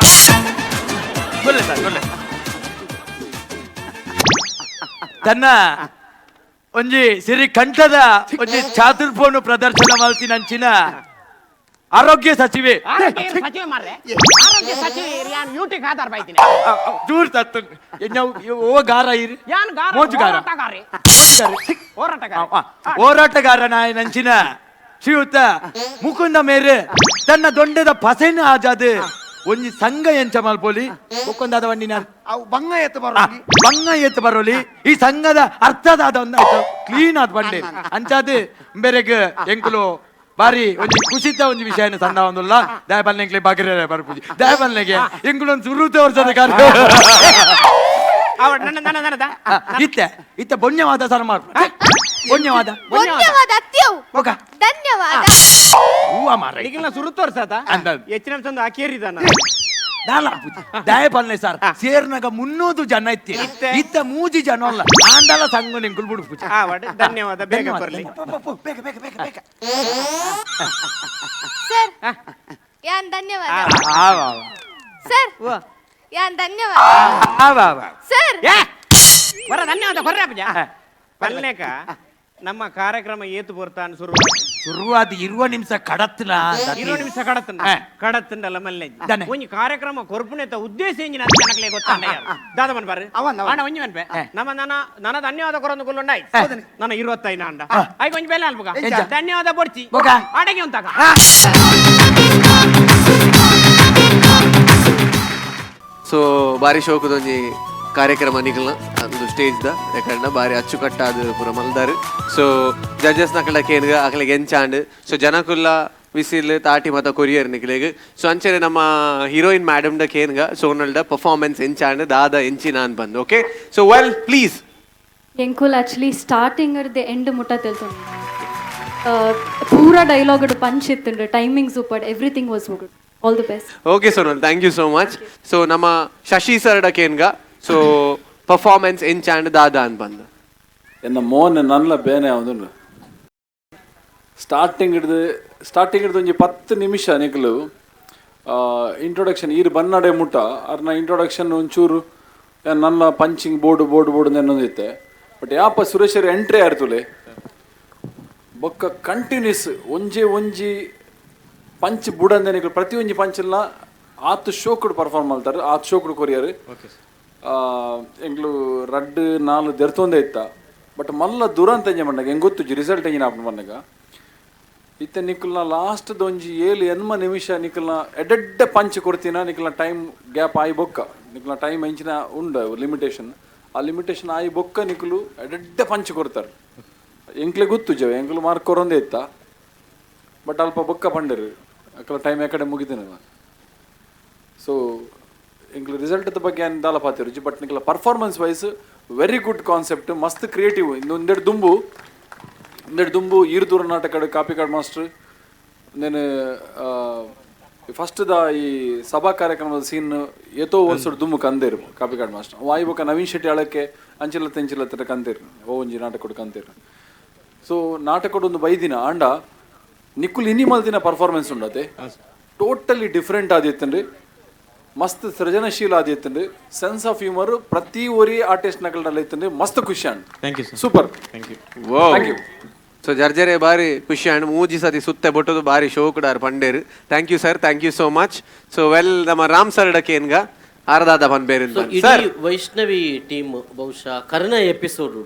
ತನ್ನ ಒಂಜಿ ಸಿರಿ ಕಂಠದ ಒಂಜಿ ಚಾತುರ್ಪೋನು ಪ್ರದರ್ಶನ ಮಲ್ತಿನಂಚಿನ ಆರೋಗ್ಯ ಸಚಿವೆ ಸಚಿವ ಮಾರ್ರೆ ಆರೋಗ್ಯ ಸಚಿವ ಯಾನ್ ಯೂಟಿಗೆ ಆಧಾರ ಬೈತೀನಿ ದೂರ ತತ್ತು ಓ ಗಾರ ಇರಿ ಯಾನ್ ಗಾರ ಮೋಜುಗಾರ ಹೋರಾಟಗಾರನ ನಂಚಿನ ಶ್ರೀಯುತ ಮುಕುಂದ ಮೇರೆ ತನ್ನ ದೊಂಡದ ಪಸೆನ ಆಜಾದ್ ಒಂಜಿ ಸಂಘ ಎಂಚ ಮಲ್ಪೋಲಿ ಮುಕುಂದದ ವಣ್ಣಿನ ಅವು ಬಂಗ ಎತ್ತು ಬರೋ ಬಂಗ ಎತ್ತು ಬರೋಲಿ ಈ ಸಂಘದ ಅರ್ಥದಾದ ಒಂದು ಕ್ಲೀನ್ ಆದ ಬಂಡೆ ಅಂಚಾದ್ ಬೇರೆಗ್ ಎಂಕುಲು ಬಾರಿ ಒಂಜಿ ಖುಷಿತ ಒಂಜಿ ವಿಷಯನ ಸಂದ ಒಂದುಲ್ಲ ದಯಬಲ್ನೆಗ್ಲೆ ಬಗರೆ ಬರ್ಪುಜಿ ದಯಬಲ್ನೆಗೆ ಎಂಕುಲೊಂದು ಸುರುತೆ ವರ್ಷದ ಕಾರ್ಯ ಇತ್ತೆ ಇತ್ತೆ ಬೊನ್ಯವಾದ ಸರ್ ಮಾಡು ಬೊನ್ಯವಾದ ಧನ್ಯವಾದ ಅತ್ಯವು ಹೋಗ ಧನ್ಯವಾದ ಹೂವ ಮಾರ ಈಗಿನ ಸುರು ತೋರ್ಸತ ಅಂದದ್ದು. ಹೆಚ್ಚಿನ ಚಂದ ಹಾಕೇರಿದಾನ ದಯಬಲ್ನೆ ಸರ್ ಸೇರ್ನಾಗ 300 ಜನ ಇತ್ತಿ ಇತ್ತೆ. ಇತ್ತ 3 ಜನ ಅಲ್ಲ ಆಂಡಲ ಸಂಘ ನಿಂಕುಲ್ ಬಿಡು ಪೂಜೆ ಧನ್ಯವಾದ ಬೇಗ ಬರ್ಲಿ ಬೇಗ ಬೇಗ ಬೇಗ ಬೇಗ ಸರ್ ಯಾನ್ ಧನ್ಯವಾದ ಸರ್ ಯಾನ್ ಧನ್ಯವಾದ ಸರ್ ಬರ ಧನ್ಯವಾದ ಕೊರ್ರೆ ಅಪ್ಪಜ ಪಲ್ನೇಕ ನಮ್ಮ ಕಾರ್ಯಕ್ರಮ ಏತು ಬರ್ತಾನ ಶುರುವಾದ 20 ನಿಮಿಷ ಕಡತ್ತಲ 20 ನಿಮಿಷ ಕಡತ್ತಂಡಲ್ಲ ಮಲ್ಲೆ ದನೆ. ಒಂಜಿ ಕಾರ್ಯಕ್ರಮ ಕೊರ್ಪುನೆತ ಉದ್ದೇಶ ಎಂಜಿನ ಅಂತ ನನಗೆ ಗೊತ್ತಾಂಡ ದಾದಮನ್ ಬರ್ರಿ ಅಣ್ಣ ಒಂಜಿ ಮನ್ಪೆ ನಮ್ಮ ನನ್ನ ಧನ್ಯವಾದ ಕೊರೊಂದು ಕೊಲ್ಲುಂಡಾಯ್ ನನ್ನ 25 ಅಂಡ ಐಕ್ ಒಂಜಿ ಬೆಲೆ ಅಲ್ಪಗ ಧನ್ಯವಾದ ಬೊಡ್ಚಿ ಅಡಗೆ ಉಂತಾಗ ಸೊ ಬಾರಿ ಶೋಕದೊಂಜಿ ಕಾರ್ಯಕ್ರಮ ನಿಗಲ್ನ ಒಂದು ಸ್ಟೇಜ್ದ ಯಾಕಂದ್ರೆ ಬಾರಿ ಅಚ್ಚುಕಟ್ಟಾದ ಪೂರ ಮಲ್ದಾರು ಸೊ ಜಡ್ಜಸ್ ನಕಲ ಕೇನ್ಗ ಅಕಲಿಗೆ ಎಂಚಾಂಡ್ ಸೊ ಜನಕುಲ್ಲ ವಿಸಿಲ್ ತಾಟಿ ಮತ ಕೊರಿಯರ್ ನಿಕ್ಲೆಗ್ ಸೊ ಅಂಚನೆ ನಮ್ಮ ಹೀರೋಯಿನ್ ಮ್ಯಾಡಮ್ದ ಕೇನ್ಗ ಸೋನಲ್ದ ಪರ್ಫಾರ್ಮೆನ್ಸ್ ಎಂಚಾಂಡ್ ದಾದ ಎಂಚಿನ ಅಂತ ಬಂದು ಓಕೆ ಸೊ ವೆಲ್ ಪ್ಲೀಸ್ ಎಂಕುಲ್ ಆಕ್ಚುಲಿ ಸ್ಟಾರ್ಟಿಂಗ್ ಇರ್ದೆ ಎಂಡ್ ಮುಟ್ಟ ತಿಳ್ತುಂಡು ಪೂರ ಡೈಲಾಗ್ ಪಂಚ್ ಇತ್ತುಂಡು timing super everything was good all the best okay Sonal thank you so much so ನಮ್ಮ ಶಶಿ ಸರ್ಡ ಕೇನ್ಗ ಸೊ ಪರ್ಫಾರ್ಮೆನ್ಸ್ ಎಂಚಾಂಡ್ ದಾದ ಅಂತ ಬಂದು ಎನ್ನ ಮೋನ್ ನನ್ಲ ಬೇನೆ ಅವನು ಸ್ಟಾರ್ಟಿಂಗ್ ಹಿಡ್ದು ಒಂಜಿ 10 ನಿಮಿಷ ನಿಕ್ಲು ಇಂಟ್ರೊಡಕ್ಷನ್ ಈರು ಬನ್ನಡೆ ಮುಟ್ಟ ಅರ್ನ ಇಂಟ್ರೊಡಕ್ಷನ್ ಒಂಚೂರು ನನ್ನ ಪಂಚಿಂಗ್ ಬೋರ್ಡ್ ನೆನ್ನೊಂದಿತ್ತೆ ಬಟ್ ಯಾಪ ಸುರೇಶರ್ ಎಂಟ್ರಿ ಆಡ್ತುಲೆ ಬೊಕ್ಕ ಕಂಟಿನ್ಯೂಸ್ ಒಂಜಿ ಪಂಚ್ ಬುಡಂದೆ ನಿಕ್ಲು ಪ್ರತಿ ಒಂಜಿ ಪಂಚಲ್ನ ಆತು ಶೋಕುಡು ಪರ್ಫಾರ್ಮ್ ಮಾಡ್ತಾರೆ ಆತು ಶೋಕುಡು ಕೊರಿಯರ್ ಎಂಗ್ಲು ರಡ್ಡು 4 ದೆರ್ತೊಂದೇ ಇತ್ತ ಬಟ್ ಮಲ್ಲ ದುರಂತ ಎಂಜ ಮಂಡಾಗ ಹೆಂಗೆ ಗೊತ್ತು ರಿಸಲ್ಟ್ ಎಂಜಿನ ಆಪಣ ಬಂದಾಗ ಇತ್ತೆ ನಿಕ್ಲನ ಲಾಸ್ಟ್ ಒಂಜಿ 7 ನಿಮಿಷ ನಿಕ್ಲನ ಎಡ್ಡೆಡ್ಡೆ ಪಂಚ್ ಕೊಡ್ತೀನ ನಿಕ್ಲನ ಟೈಮ್ ಗ್ಯಾಪ್ ಆಯಿ ಬೊಕ್ಕ ನಿಕ್ಲನ ಟೈಮ್ ಎಂಚಿನ ಉಂಡು ಲಿಮಿಟೇಷನ್ ಆ ಲಿಮಿಟೇಷನ್ ಆಯಿ ಬೊಕ್ಕ ನಿಕ್ಲು ಎಡ್ಡೆಡ್ಡೆ ಪಂಚ್ ಕೊಡ್ತಾರೆ ಎಂಕ್ಲೆ ಗೊತ್ತು ಜವ ಎಂಕ್ಲು ಮಾರ್ಕ್ ಕೊರೊಂದೇ ಇತ್ತ ಬಟ್ ಅಲ್ಪ ಬೊಕ್ಕ ಪಂಡರು ಅಕ್ಕಲ ಟೈಮ್ ಯಾಕಡೆ ಮುಗಿದಿನ ಸೊ ಎಂಕ್ಲು ರಿಸಲ್ಟ್ ಬಗ್ಗೆ ಏನು ದಾಲ ಪಾತಿರುಜಿ ಬಟ್ ನಿಕ್ಲ performance wise very good concept ಮಸ್ತ್ ಕ್ರಿಯೇಟಿವ್ ಒಂದೆರಡು ದುಂಬು ಈರ್ದೂರ ನಾಟಕ ಕಾಪಿ ಕಾರ್ಡ್ ಮಾಸ್ಟರ್ నేను ಫಸ್ಟ್ ಈ ಸಭಾ ಕಾರ್ಯಕ್ರಮದ ಸೀನ್ ಏತೋ ವರ್ಷ ದುಮ್ಮು ಕಂದೇರು ಕಾಪಿ ಕಾರ್ಡ್ ಮಾಸ್ಟರ್ ವಾಯಿ ಬೊಕ್ಕ ನವೀನ್ ಶೆಟ್ಟಿ ಅಳಕ್ಕೆ ಅಂಚಿಲತ್ತ ಕಂತೇರು ಒಂಜಿ ನಾಟಕ ಕಂತೇರು ಸೊ ನಾಟಕ ಒಂದು ಬೈದಿನ ಆಂಡ ನಿಕ್ಕುಲ್ ಇನಿಮಲ್ ದಿನ ಪರ್ಫಾರ್ಮೆನ್ಸ್ ಉಂಡತೆ ಟೋಟಲಿ ಡಿಫ್ರೆಂಟ್ ಆದಿತ್ತಂಡ್ರಿ ಮಸ್ತ್ ಸೃಜನಶೀಲ ಆದಿತ್ತಂಡ್ರಿ ಸೆನ್ಸ್ ಆಫ್ ಹ್ಯೂಮರ್ ಪ್ರತಿ ಒರಿ ಆರ್ಟಿಸ್ಟ್ ನಕಲ್ನಲ್ಲಿ ಐತಂಡ್ರಿ ಮಸ್ತ್ ಖುಷಿ and thank you super thank you so ಜರ್ಜರೆ ಬಾರಿ ಖುಷಿ ಅಂಡ್ 3 ಸತಿ ಸುತ್ತೆ ಬೊಟ್ಟದು ಬಾರಿ ಶೋಕುಡಾರ್ ಪಂಡೇರು thank you sir thank you so much so well ನಮ್ಮ ರಾಮ್ ಸರ್ಡ ಕೇನ್ಗ ಆರದಾದ ಪನ್ಬೇರು ಸರ್ ವೈಷ್ಣವಿ ಟೀಮ್ ಬಹುಶಃ ಕರ್ನ ಎಪಿಸೋಡ್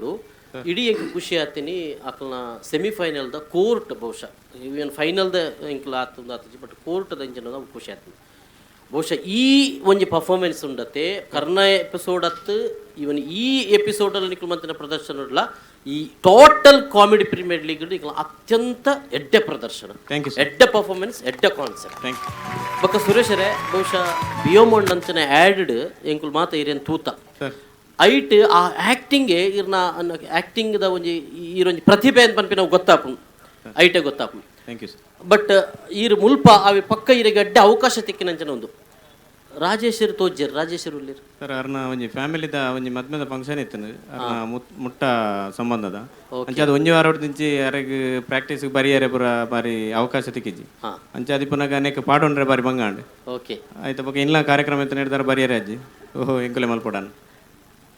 ಇಡೀ ಖುಷಿ ಆತೀನಿ ಅಕ್ಲನ ಸೆಮಿಫೈನಲ್ದ ಕೋರ್ಟ್ ಬಹುಶಃ ಇವನ್ ಫೈನಲ್ದ ಇಂಕ್ಲ ಆತಂದು ಬಟ್ ಕೋರ್ಟ್ದ ಇಂಜಿನ ಖುಷಿ ಆತೀನಿ ಬಹುಶಃ ಈ ಒಂಜಿ ಪರ್ಫಾರ್ಮೆನ್ಸ್ ಉಂಡತೆ ಕರ್ನ ಎಪಿಸೋಡ್ ಅತ್ತು ಇವನ್ ಈ ಎಪಿಸೋಡಲ್ಲಿ ನಿಖಲ್ ಮಂತಿನ ಪ್ರದರ್ಶನ ಉಡ್ಲ ಈ total comedy premier league Nikhil ಅತ್ಯಂತ ಎಡ್ಡೆ ಪ್ರದರ್ಶನ, ಎಡ್ಡೆ ಪರ್ಫಾರ್ಮೆನ್ಸ್, ಎಡ್ಡೆ ಕಾನ್ಸೆಪ್ಟ್. ಬೊಕ್ಕ ಸುರೇಶರೇ ಬಹುಶಃ ಬಿಯೋಮೋಂಡ್ ಅಂಚನೆ ಆ್ಯಡ್ ಎಂಕುಲ್ ಮಾತ ಇರೇನು ತೂತ ಐಟ್ ಆ ಆ್ಯಕ್ಟಿಂಗ್ಗೆ ಇರ್ನ ಆ್ಯಕ್ಟಿಂಗ್ದ ಒಂಜಿ ಈರೊಂಜಿ ಪ್ರತಿಭೆ ಅಂತ ಪನ್ಪಿ ನಾವು ಗೊತ್ತಾಪು ಐಟೇ ಗೊತ್ತಾಪು. ಬಟ್ ಈರು ಮುಲ್ಪ ಅవి ಪಕ್ಕ ಇರಿಗೆ ಅಡ್ಡೆ ಅವಕಾಶ ತಿಕ್ಕಿನಂಚನ ಒಂದು ರಾಜೇಶ್ವರಿ ತೋಜ್ಜರ್ ರಾಜೇಶ್ವರಿ ಉಳ್ಳೇರು ಸರ್ ಅವ್ರನ್ನ ಒಂಜಿ ಫ್ಯಾಮಿಲಿದ ಒಂಜಿ ಮದ್ಮೆದ ಫಂಕ್ಷನ್ ಇತ್ತು ಅವ್ರನ್ನ ಮುಟ್ಟ ಸಂಬಂಧದ ಅಂಚೆ ಅದು ಒಂಜಿ ವಾರ ದಿಂಚಿ ಯಾರಿಗೆ ಪ್ರಾಕ್ಟೀಸ್ ಬರಿಯಾರೆ ಪೂರ ಬಾರಿ ಅವಕಾಶ ತಿಕ್ಕಿಜಿ ಅಂಚೆ ಅದು ಪುನಃ ಅನೇಕ ಪಾಡೊಂಡ್ರೆ ಬಾರಿ ಬಂಗಾಂಡ್ ಓಕೆ ಆಯ್ತು ಬಗ್ಗೆ ಇಲ್ಲ ಕಾರ್ಯಕ್ರಮ ಅಂತ ನೀಡಿದಾರೆ ಬರಿಯಾರೆ ಅಜ್ಜಿ ಓಹೋ ಎಂಕುಲೆ ಮಲ್ಪಡಾನ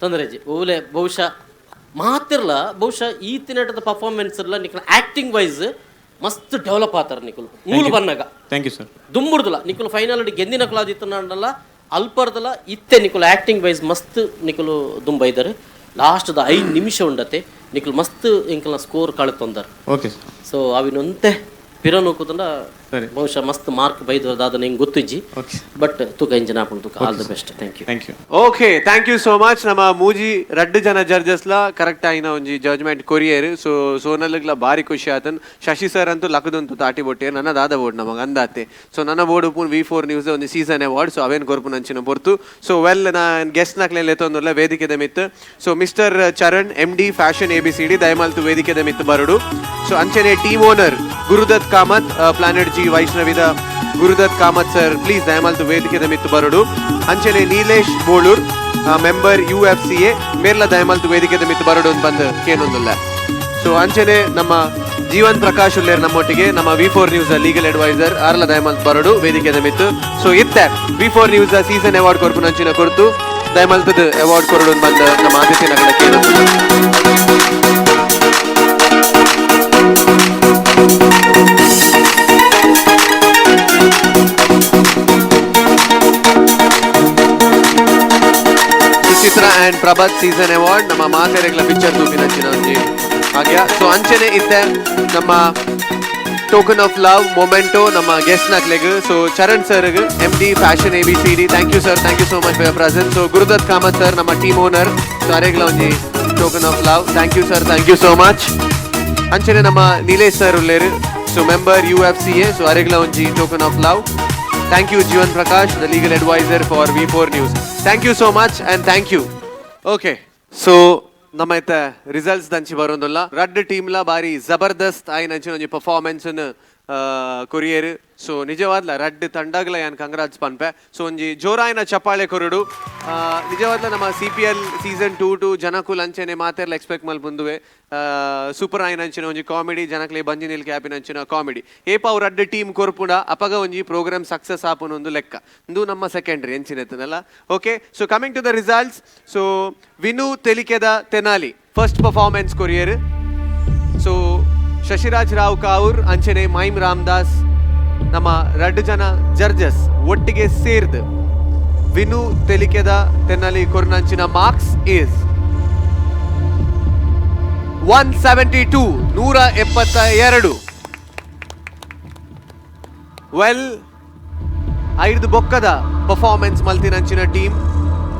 ತೊಂದರೆ ಅಜ್ಜಿ ಓಲೆ ಬಹುಶಃ ಮಾತಿರ್ಲ ಬಹುಶಃ ಈ ತಿನ್ನಟದ ಪರ್ಫಾರ್ಮೆನ್ಸ್ ಇರಲ್ಲ ನಿಖಲ್ ಆ್ಯಕ್ಟಿಂಗ್ ವೈಸ್ ಮಸ್ತ್ ಡೆವಲಪ್ ಆತಾರೆ ನಿಖಲ್ ಮೂಲು ಬನ್ನಾಗ. Thank you sir. ದುಂಬುರ್ದಲ್ಲ ನಿಖಲ್ ಫೈನಲ್ ಅಡಿ ಗೆಂದಿನ ಕ್ಲಾಸ್ ಇತ್ತನಲ್ಲ ಅಲ್ಪರ್ದಲ್ಲ ಇತ್ತೆ ನಿಖಲ್ ಆ್ಯಕ್ಟಿಂಗ್ ವೈಸ್ ಮಸ್ತ್ ನಿಖಲು ದುಂಬ ಇದ್ದಾರೆ. ಲಾಸ್ಟ್ದ 5 ನಿಮಿಷ ಉಂಡತೆ ನಿಖಲ್ ಮಸ್ತ್ ಎಂಕಲ್ನ ಸ್ಕೋರ್ ಕಳೆತೊಂದಾರೆ. ಓಕೆ ಸೊ ಅವಿನೊಂತೆ ಪಿರನೋಕುದಂಡ ಬಹುಶಃ ಮಸ್ತ್ ಮಾರ್ಕ್ ಬೈದು ಅದನ್ನ ಹೆಂಗೆ ಗೊತ್ತಿಜ್ಜಿ ಬಟ್ ತೂಕ ಇಂಜಿನ ಹಾಕೊಂಡು all the best. Thank you. Okay thank you so much. ನಮ್ಮ ಮೂಜಿ 2 ಜನ ಜಡ್ಜಸ್ಲ ಕರೆಕ್ಟ್ ಆಯಿನ ಒಂಜಿ ಜಡ್ಜ್ಮೆಂಟ್ ಕೊರಿಯರ್. ಸೊ ಸೋನಲ್ಗ್ಲ ಭಾರಿ ಖುಷಿ ಆತನ್. ಶಶಿ ಸರ್ ಅಂತೂ ಲಕ್ಕದಂತೂ ತಾಟಿ ಬೊಟ್ಟೆ ನನ್ನ ದಾದ ಬೋರ್ಡ್ ನಮಗೆ ಅಂದಾತೆ. ಸೊ ನನ್ನ ಬೋರ್ಡ್ ಪೂನ್ V4 ನ್ಯೂಸ್ ಒಂದು ಸೀಸನ್ ಅವಾರ್ಡ್. ಸೊ ಅವೇನು ಕೊರ್ಪು ನಂಚಿನ ಬರ್ತು. ಸೊ ವೆಲ್ ನಾನು ಗೆಸ್ಟ್ ನಾಕ್ಲೆಲ್ಲ ಎತ್ತೊಂದಲ್ಲ ವೇದಿಕೆದ ಮಿತ್ತು. So mister Charan MD fashion ABCD ದಯಮಾಲ್ತು ವೇದಿಕೆದ ಮಿತ್ತು ಬರಡು. ಸೊ ಅಂಚನೆ team owner Gurudatt Kamath planet G ವೈಷ್ಣವಿದ ಗುರುದತ್ ಕಾಮತ್ ಸರ್ ಪ್ಲೀಸ್ ದಯಮಾಲ್ತು ವೇದಿಕೆದ ಮಿತ್ತು ಬರಡು. ಅಂಚನೆ ನೀಲೇಶ್ ಬೋಳೂರ್ ಮೆಂಬರ್ UFCA ಮೇರ್ಲ ದಯಮಾಲ್ತು ವೇದಿಕೆದ ಮಿತ್ತು ಬರಡು ಅಂತ ಬಂದು ಕೇನೊಂದಿಲ್ಲ. ಸೊ ಅಂಚನೆ ನಮ್ಮ ಜೀವನ್ ಪ್ರಕಾಶ್ ಉಲ್ಲೇರ್ ನಮ್ಮೊಟ್ಟಿಗೆ ನಮ್ಮ V4 ನ್ಯೂಸ್ ಲೀಗಲ್ ಅಡ್ವೈಸರ್ ಆರ್ಲ ದಯಮಾಲ್ತು ಬರಡು ವೇದಿಕೆದ ಮಿತ್ತು. ಸೊ ಇತ್ತೆ V4 ನ್ಯೂಸ್ ಸೀಸನ್ ಅವಾರ್ಡ್ ಕೊರ್ಪು ನಂಚಿನ ಕೊರ್ತು ದಯಮಾಲ್ತದ ಅವಾರ್ಡ್ ಕೊರಡು ಅಂತ ಬಂದು ನಮ್ಮ ಆದಿತ್ಯ ನಗರ ಕೇನೊಂದಿಲ್ಲ. Suchitra and Prabhat season award ನಮ್ಮ ಮಾತೆರೆಗ್ಲ ಪಿಕ್ಚರ್ ತೂಪಿನಂಚಿನ ಒಂಜಿ ಹಾಗೆ. ಸೊ ಅಂಚನೆ ಇತ್ತೆ ನಮ್ಮ ಟೋಕನ್ ಆಫ್ ಲವ್ ಮೊಮೆಂಟೋ ನಮ್ಮ ಗೆಸ್ಟ್ ನಕ್ಲೆಗ್. ಸೊ ಚರಣ್ ಸರ್ಗ್ MD fashion ABCD thank you sir, thank you so much for your presence. So Gurudatt Kamath sir ನಮ್ಮ ಟೀಮ್ ಓನರ್. ಸೊ ಅರೆಗ್ಲ ಒಂಜಿ token of love thank you sir, thank you so much. ಅಂಚನೆ ನಮ್ಮ Nilesh sir ಉಲ್ಲೇರು. So member UFCA. So ಅರೆಗ್ಲ ಒಂಜಿ token of love. Thank you Jivan Prakash, the legal advisor for V4 News. Thank you so much and thank you. Okay, so ನಮ್ಮ ಇತ್ತ results ದಂಚಿ ಬರೋದಿಲ್ಲ. ರಡ್ ಟೀಮ್ಲ ಬಾರಿ ಜಬರ್ದಸ್ತ್ ಆಯ್ನ ಅಂಚಿನ ಒಂಜಿ ಪರ್ಫಾರ್ಮೆನ್ಸ್ ಕೊರಿಯರ್. ಸೊ ನಿಜವಾದ್ಲ ರಡ್ ತಂಡಗ್ಲ ಯಾನ್ ಕಂಗ್ರಾಟ್ಸ್ ಪನ್ಪೆ. ಸೊ ಒಂಜಿ ಜೋರಾಯ್ನ ಚಪ್ಪಾಳೆ ಕೊರಡು. ನಿಜವಾದ್ಲ ನಮ್ಮ CPL ಸೀಸನ್ 2 ಜನಕುಲ್ ಅಂಚನೆ ಮಾತೆರ್ಲ ಎಕ್ಸ್ಪೆಕ್ಟ್ ಮಲ್ಪುಂದುವೆ. ಸೂಪರ್ ಆಯ್ನ ಅಂಚಿನ ಒಂಜಿ ಕಾಮಿಡಿ ಜನಕ್ಲೆ ಬಂಜಿ ನಿಲ್ ಕ್ಯಾಪಿನ ಅಂಚಿನ ಕಾಮಿಡಿ ಏಪ ಅವು ರಡ್ ಟೀಮ್ ಕೊರ್ಪುಡ ಅಪಗ ಒಂಜಿ ಪ್ರೋಗ್ರಾಮ್ ಸಕ್ಸಸ್ ಆಪುನೊಂದು ಲೆಕ್ಕ ಇಂದು ನಮ್ಮ ಸೆಕೆಂಡ್ರಿ ಎಂಚಿನೆತ್ತನಲ್ಲ. Okay, so coming to the results. So Vinu ತೆಲಿಕೆದ ತೆನಾಲಿ ಫಸ್ಟ್ ಪರ್ಫಾರ್ಮೆನ್ಸ್ ಕೊರಿಯರ್. ಸೊ ಶಶಿರಾಜ್ ರಾವ್ ಕಾವೂರ್ ಅಂಚನೆ ಮೈಮ್ ರಾಮದಾಸ್ ನಮ್ಮ 2 ಜನ ಜಡ್ಜಸ್ ಒಟ್ಟಿಗೆ ಸೇರ್ದು ವಿನು ತೆಲಿಕೆದ ತೆನಾಲಿ ಕೊರ್ನಂಚಿನ ಮಾರ್ಕ್ಸ್ ಈಸ್ 172 172. ವೆಲ್ 5 ಬೊಕ್ಕದ ಪರ್ಫಾರ್ಮೆನ್ಸ್ ಮಲ್ತಿನಂಚಿನ team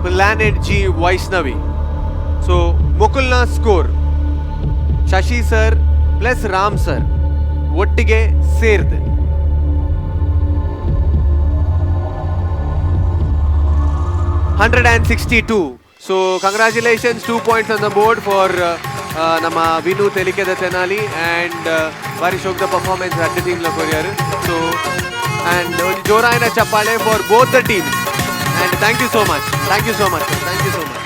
planet G Vaishnavi. So ಮುಕುಲ್ನ score Shashi sir plus Ram sir ಒಟ್ಟಿಗೆ ಸೇರ್ದು 162. So congratulations, 2 points on the board for ನಮ್ಮ ವಿನು ತೆಲಿಕೆದ ತೆನಾಲಿ and ಬಾರಿ ಶೋಕ್ದ ಪರ್ಫಾರ್ಮೆನ್ಸ್ ರಡ್ ಟೀಮ್ ಲ ಕೊರಿಯರ್. ಸೊ and ಒಂದು ಜೋರಾಯಿನ ಚಪ್ಪಾಳೆ for both the teams and thank you so much, thank you so much, thank you so much.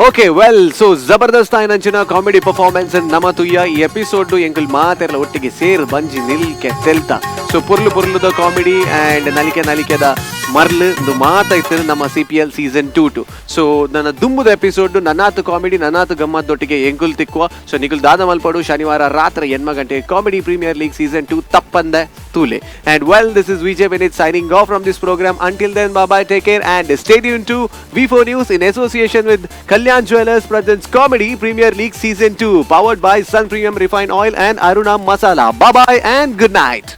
Okay well, so ಜಬರ್ದಸ್ತ್ ಆಯ್ನಂಚಿನ comedy performance ನಮ್ಮ ತುಯ್ಯ ಈ ಎಪಿಸೋಡ್ ಎಂಕಲ್ ಮಾತೆಲ್ಲ ಒಟ್ಟಿಗೆ ಸೇರ್ ಬಂಜಿ ನಿಲ್ಕೆ ತೆಲ್ತ. ಸೊ ಪುರ್ಲು ದ ಕಾಮಿಡಿ ಆ್ಯಂಡ್ ನಲಿಕೆದ ಮರ್ಲು ಒಂದು ಮಾತಾಯ್ತು ನಮ್ಮ CPL ಸೀಸನ್ 2. ಸೊ ನನ್ನ ದುಮ್ಮದ ಎಪಿಸೋಡ್ ನನ್ನಾತು ಕಾಮಿಡಿ ನನ್ನಾತು ಗಮ್ಮತ್ತೊಟ್ಟಿಗೆ ಎಂಕುಲ್ ತಿಕ್ಕುವ. ಸೊ ನಿಗುಲ್ ದಾದ ಮಲ್ಪಡು ಶನಿವಾರ ರಾತ್ರಿ 8 ಗಂಟೆಗೆ ಕಾಮಿಡಿ ಪ್ರೀಮಿಯರ್ ಲೀಗ್ ಸೀಸನ್ 2 ತಪ್ಪಂದೆ ತೂಲೆ. And well, this is VJ Vinit signing off from this program. Until then, bye-bye, take care and stay tuned to V4 News in association with Kalyan Jewellers presents Comedy Premier League Season 2 powered by Sun Premium Refined Oil and Aruna Masala. Bye-bye and good night.